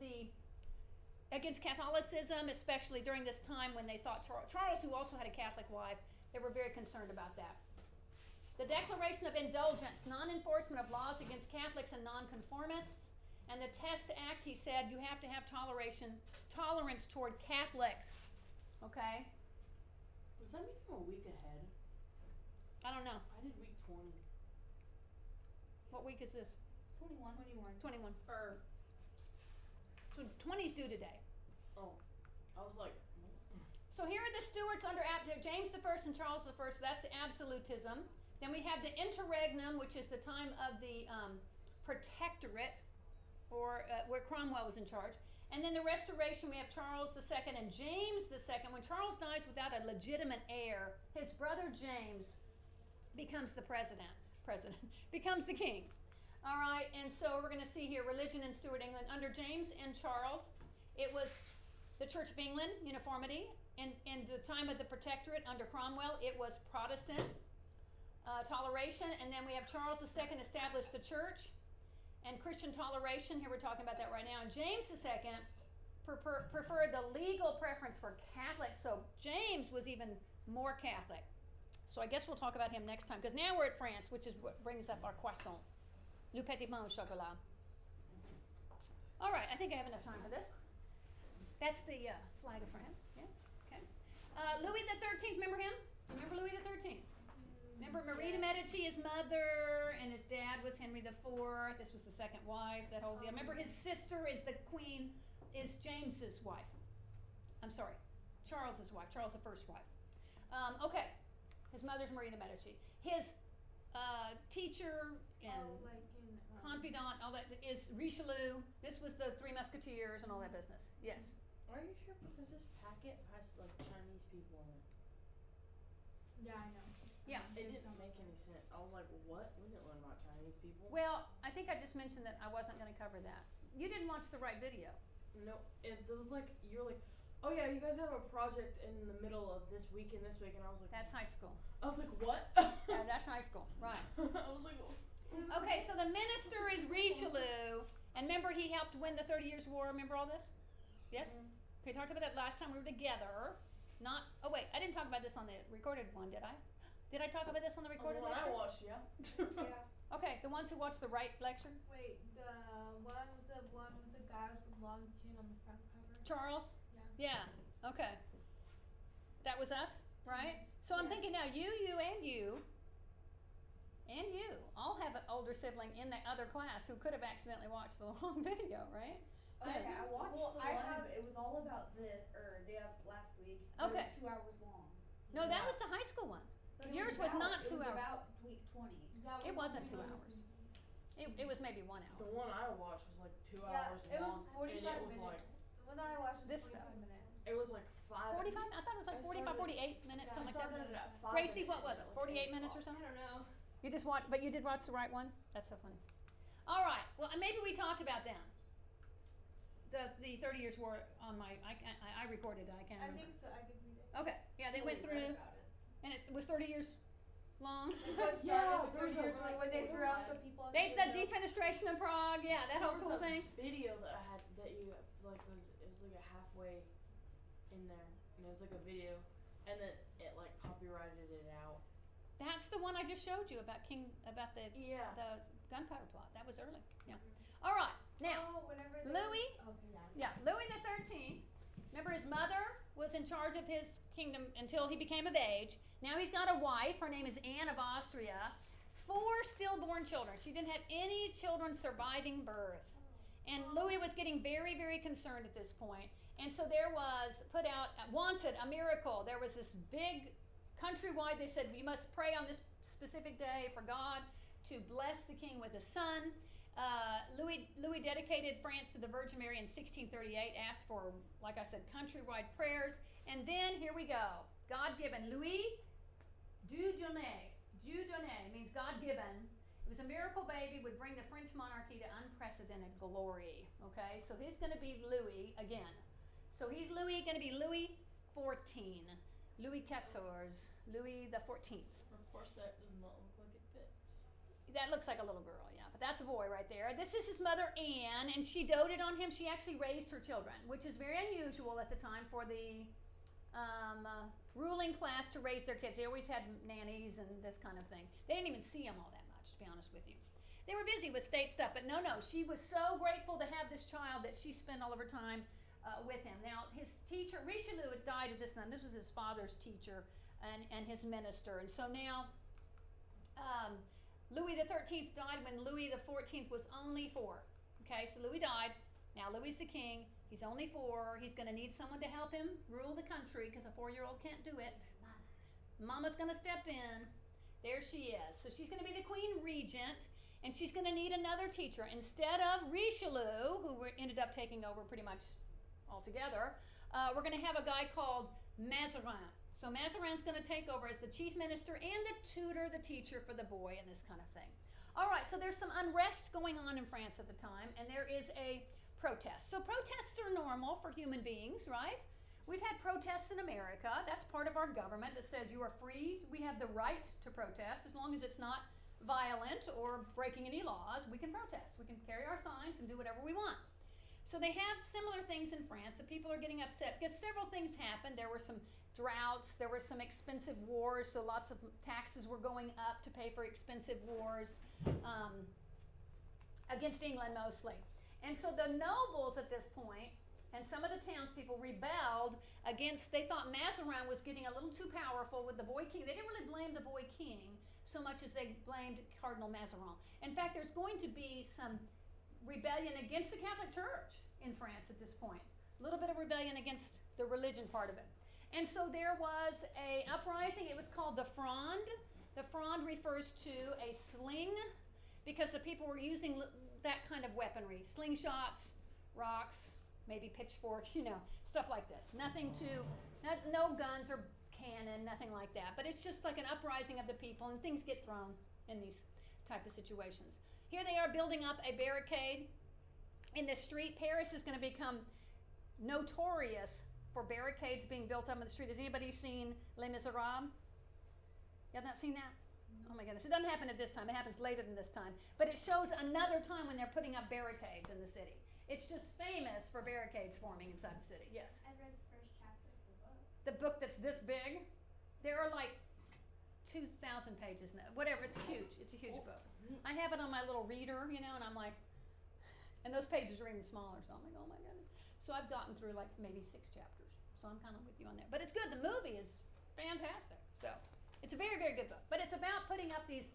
Catholicism, especially during this time when they thought Charles, who also had a Catholic wife, they were very concerned about that. The Declaration of Indulgence, non-enforcement of laws against Catholics and nonconformists. And the Test Act, he said, you have to have tolerance toward Catholics. Okay? Does that mean I'm a week ahead? I don't know. I did week 20. What week is this? 21. 21. Or, So 20's due today. oh, I was like, So here are the stewards under James the First and Charles the First. That's the absolutism. Then we have the interregnum, which is the time of the protectorate, or where Cromwell was in charge. And then the restoration, we have Charles II and James II. When Charles dies without a legitimate heir, his brother James becomes the becomes the king. All right, and so we're going to see here religion in Stuart England. Under James and Charles, it was the Church of England, uniformity. In the time of the protectorate under Cromwell, it was Protestant toleration. And then we have Charles II established the church and Christian toleration. Here we're talking about that right now. And James II preferred the legal preference for Catholics. So James was even more Catholic. So I guess we'll talk about him next time, because now we're at France, which is what brings up our croissant, le petit pain au chocolat. All right, I think I have enough time for this. That's the flag of France. Yeah. Okay. Louis XIII. Remember him? Remember Louis XIII? Remember Marie de Medici, his mother, and his dad was Henry IV. This was the second wife. That whole deal. Remember his sister is the queen, is James's wife. I'm sorry, Charles's wife. Charles the First wife. Okay. His mother's Marie de Medici. His teacher and like in, confidant, all that is Richelieu. This was the Three Musketeers and all that business. Yes. are you sure? Because this packet has like Chinese people in it. Yeah, I know. Yeah. It didn't make any sense. I was like, what? We didn't learn about Chinese people. Well, I think I just mentioned that I wasn't going to cover that. You didn't watch the right video. No, it was like, you were like, oh yeah, you guys have a project in the middle of this week and this week, and I was like, That's high school. I was like, what? Yeah, that's high school. Right. I was like, Okay, so the minister is Richelieu. And remember, he helped win the 30 Years' War. Remember all this? Yes? Okay, talked about that last time we were together. Oh wait, I didn't talk about this on the recorded one, did I? Did I talk about this on the recorded one I lecture? watched, yeah. Yeah. Okay, the ones who watched the right lecture. Wait, the one with the guy with the long chin on the front cover. Charles? Yeah. Yeah, okay. That was us, right? So I'm Yes. thinking now, you, and you all have an older sibling in that other class who could have accidentally watched the long video, right? Okay, I watched Well, the I one. have- It was all about the last week. Okay. It was 2 hours long. No, that was the high school one. But it Yours was not 2 hours. It was about week 20. That It was wasn't 2 the- hours. It was maybe 1 hour. The one I watched was like 2 Yeah, hours it was long. 45 and it was minutes. like, The one that I watched was This 45 stuff. minutes. it was like 5. 45? I thought it was like I 45, started- 48 minutes, I something like started that. it at 5. Gracie, and what it was ended it? at, like, 48 8 minutes or o'clock. something? I don't know. You just watched, but you did watch the right one? That's so funny. All right. Well, and maybe we talked about them. The 30 Years' War on my, I recorded it. I can't I remember. think so. I think we did. Okay. Yeah, they went We through, read about it. and it was 30 years long. It was Yeah, it was there's 30 years a- ago when they threw out the people. The defenestration of Prague. Yeah, that There whole was cool a thing. video that I had that you like it was like a halfway in there, and it was like a video, and then it like copyrighted it out. That's the one I just showed you about the Yeah. gunpowder plot. That was early. Yeah. All right. Now, Whenever Louis. Okay, yeah. Yeah, Louis XIII. Remember, his mother was in charge of his kingdom until he became of age. Now he's got a wife. Her name is Anne of Austria. 4 stillborn children. She didn't have any children surviving birth. And Louis was getting very, very concerned at this point. And so there was put out, wanted a miracle. There was this big countrywide, they said, you must pray on this specific day for God to bless the king with a son. Louis dedicated France to the Virgin Mary in 1638, asked for, like I said, countrywide prayers. And then here we go. God-given. Louis Dieudonné. Dieudonné means God-given. It was a miracle baby, would bring the French monarchy to unprecedented glory. Okay, so he's going to be Louis again. So he's Louis, going to be Louis XIV. Louis XIV. Louis the 14th. Of course, that does not look like it fits. That looks like a little girl, yeah, but that's a boy right there. This is his mother, Anne, and she doted on him. She actually raised her children, which is very unusual at the time for the ruling class to raise their kids. They always had nannies and this kind of thing. They didn't even see them all that much, to be honest with you. They were busy with state stuff, but no, she was so grateful to have this child that she spent all of her time with him. Now, his teacher, Richelieu, had died at this time. This was his father's teacher and his minister. And so now, Louis the 13th died when Louis the 14th was only 4. Okay, so Louis died. Now Louis the king. He's only 4. He's going to need someone to help him rule the country because a 4-year-old can't do it. Mama's going to step in. There she is. So she's going to be the queen regent, and she's going to need another teacher. Instead of Richelieu, who ended up taking over pretty much altogether, we're going to have a guy called Mazarin. So Mazarin's going to take over as the chief minister and the tutor, the teacher for the boy and this kind of thing. All right, so there's some unrest going on in France at the time, and there is a protest. So protests are normal for human beings, right? We've had protests in America. That's part of our government that says you are free. We have the right to protest as long as it's not violent or breaking any laws. We can protest. We can carry our signs and do whatever we want. So they have similar things in France. The people are getting upset because several things happened. There were some droughts, there were some expensive wars, so lots of taxes were going up to pay for expensive wars against England mostly. And so the nobles at this point and some of the townspeople rebelled against, they thought Mazarin was getting a little too powerful with the boy king. They didn't really blame the boy king so much as they blamed Cardinal Mazarin. In fact, there's going to be some rebellion against the Catholic Church in France at this point. A little bit of rebellion against the religion part of it. And so there was an uprising. It was called the Fronde. The Fronde refers to a sling because the people were using that kind of weaponry. Slingshots, rocks, maybe pitchforks, stuff like this. No guns or cannon, nothing like that. But it's just like an uprising of the people, and things get thrown in these type of situations. Here they are building up a barricade in the street. Paris is going to become notorious for barricades being built up in the street. Has anybody seen Les Miserables? You have not seen that? Oh my goodness. It doesn't happen at this time. It happens later than this time. But it shows another time when they're putting up barricades in the city. It's just famous for barricades forming inside the city. Yes? I read the first chapter of the book. The book that's this big, there are like 2,000 pages now. Whatever, it's huge. It's a huge book. I have it on my little reader, and I'm like, and those pages are even smaller, so I'm like, oh my goodness. So I've gotten through like maybe 6 chapters. So I'm kind of with you on there. But it's good. The movie is fantastic. So it's a very, very good book. But it's about putting up these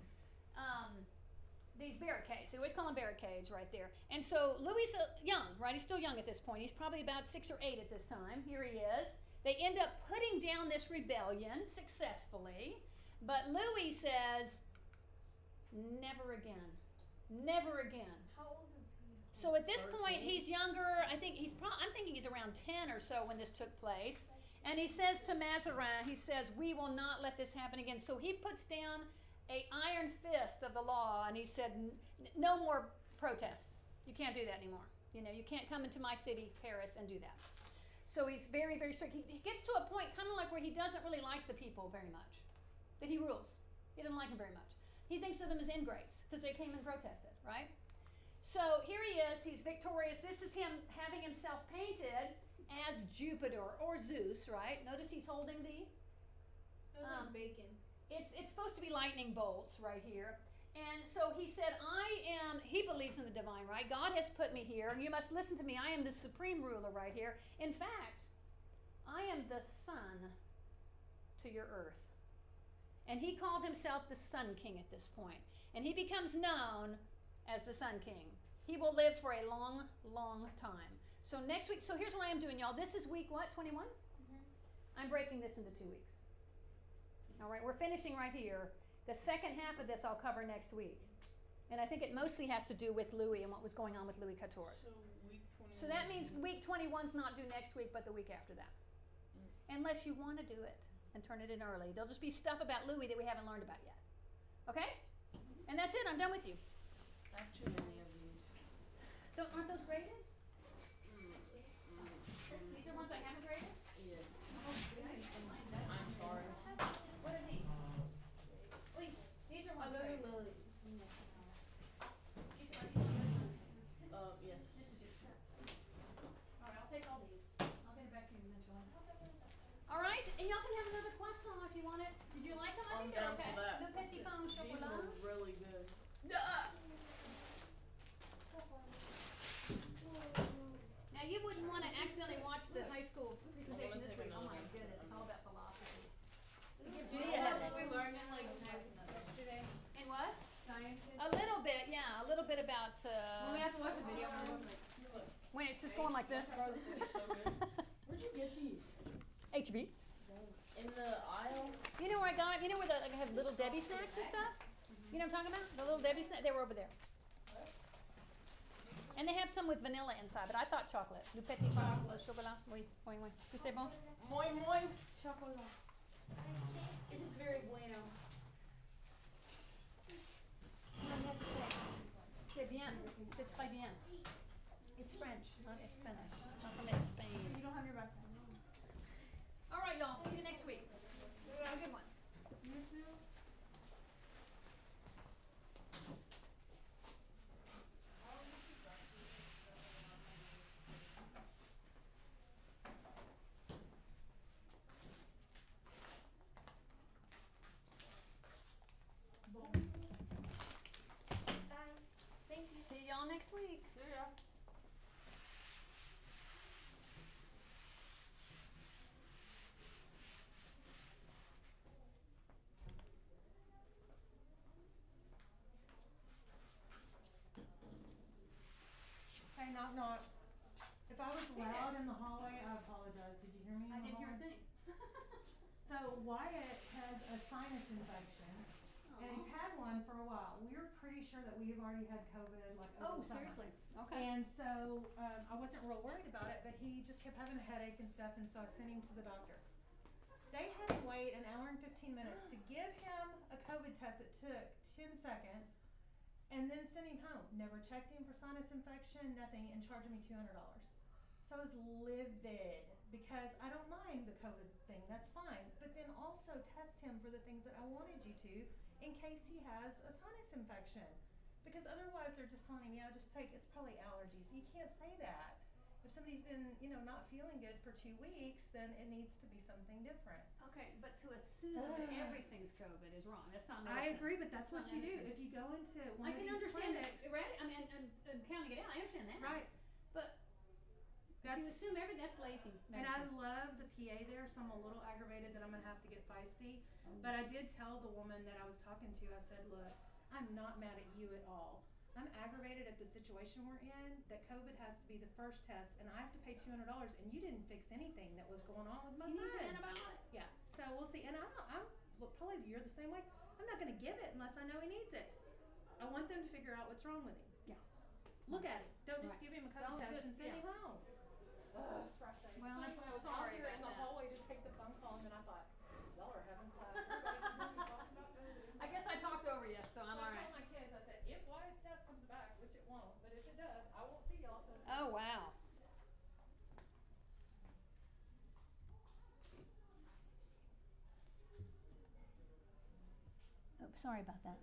barricades. They always call them barricades right there. And so Louis is young, right? He's still young at this point. He's probably about 6 or 8 at this time. Here he is. They end up putting down this rebellion successfully. But Louis says, never again. Never again. How old is he? So at this point, he's younger. I'm thinking he's around 10 or so when this took place. And he says to Mazarin, he says, we will not let this happen again. So he puts down an iron fist of the law, and he said, no more protests. You can't do that anymore. You can't come into my city, Paris, and do that. So he's very, very strict. He gets to a point kind of like where he doesn't really like the people very much, that he rules. He doesn't like them very much. He thinks of them as ingrates because they came and protested, right? So here he is. He's victorious. This is him having himself painted as Jupiter or Zeus, right? Notice he's holding the... It was like bacon. It's supposed to be lightning bolts right here. And so he said, he believes in the divine, right? God has put me here, and you must listen to me. I am the supreme ruler right here. In fact, I am the sun to your earth. And he called himself the Sun King at this point. And he becomes known as the Sun King. He will live for a long, long time. So next week, so here's what I am doing, y'all. This is week what, 21? I'm breaking this into 2 weeks. All right, we're finishing right here. The second half of this I'll cover next week. And I think it mostly has to do with Louis and what was going on with Louis XIV. So week 21. So that means week 21's not due next week, but the week after that. Unless you want to do it and turn it in early. There'll just be stuff about Louis that we haven't learned about yet. Okay? And that's it. I'm done with you. I have too many of these. Aren't those graded? These are ones I haven't graded? Yes. Oh, goodness. I'm sorry. What are these? Wait, these are ones graded. Lily. Yes. This is yours. All right, I'll take all these. I'll get it back to you eventually. All right, and y'all can have another croissant if you want it. Did you like them? I I'm think they're down okay. for that. Le petit pain au These chocolat. were really good. Now you wouldn't want to accidentally watch the high school presentation this take week. Oh another my one. goodness, it's all about philosophy. It gives Do me you a know headache. what we learned in like science yesterday? And what? Science have to watch the video. When it's just going like this. Bro, this is so good. Where'd you get these? HB. In the aisle? You know where I got it? You know where they like, have little Debbie snacks and stuff? You know what I'm talking about? The little Debbie snacks? They were over there. And they have some with vanilla inside, but I thought chocolate. Du petit pain au chocolat. Oui, oui, oui. Tu sais bon? Moi, moi. Chocolat. It's just very bueno. C'est bien. C'est très bien. It's French, not Spanish. Not from Spain. You don't have your backpack. All right, y'all. See you next week. Have a good one. You too? See y'all next week. Yeah. Hey, knock knock. If I was loud in the hallway, I apologize. Did you hear me in I the didn't hear a hallway? thing. So Wyatt has a sinus infection, and he's had one for a while. We're pretty sure that we've already had COVID like over Oh, the summer. seriously? Okay. And so I wasn't real worried about it, but he just kept having a headache and stuff, and so I sent him to the doctor. They had him wait an hour and 15 minutes to give him a COVID test. It took 10 seconds, and then sent him home. Never checked him for sinus infection, nothing, and charged me $200. So I was livid because I don't mind the COVID thing, that's fine, but then also test him for the things that I wanted you to in case he has a sinus infection. Because otherwise they're just telling him, yeah, just take, it's probably allergies. You can't say that. If somebody's been, not feeling good for 2 weeks, then it needs to be something different. Okay, but to assume that everything's COVID is wrong. That's not I medicine. agree, but that's It's what not you do. medicine. If you go into one I of can these understand clinics, right? I mean, I'm counting it out. I understand that. right, But if that's, you assume everything, that's lazy and I medicine. love the PA there, so I'm a little aggravated that I'm gonna have to get feisty. But I did tell the woman that I was talking to, I said, look, I'm not mad at you at all. I'm aggravated at the situation we're in, that COVID has to be the first test, and I have to pay $200, and you didn't fix anything that was going on with my He needs son. an antibiotic. Yeah, so we'll see. And probably you're the same way. I'm not gonna give it unless I know he needs it. I want them to figure out what's wrong with him. Yeah. Look at it. Don't just Right. give him a COVID Don't test just- and send yeah. him home. Ugh, frustrating. Well, So I'm anyway, I was sorry out here in about the that. hallway to take the phone call, and then I thought, y'all are having class. Everybody continue talking about COVID. I guess I talked over you, so I'm So all I right. told my kids, I said, if Wyatt's test comes back, which it won't, but if it does, I won't see y'all till. Oh, wow. Oh, sorry about that.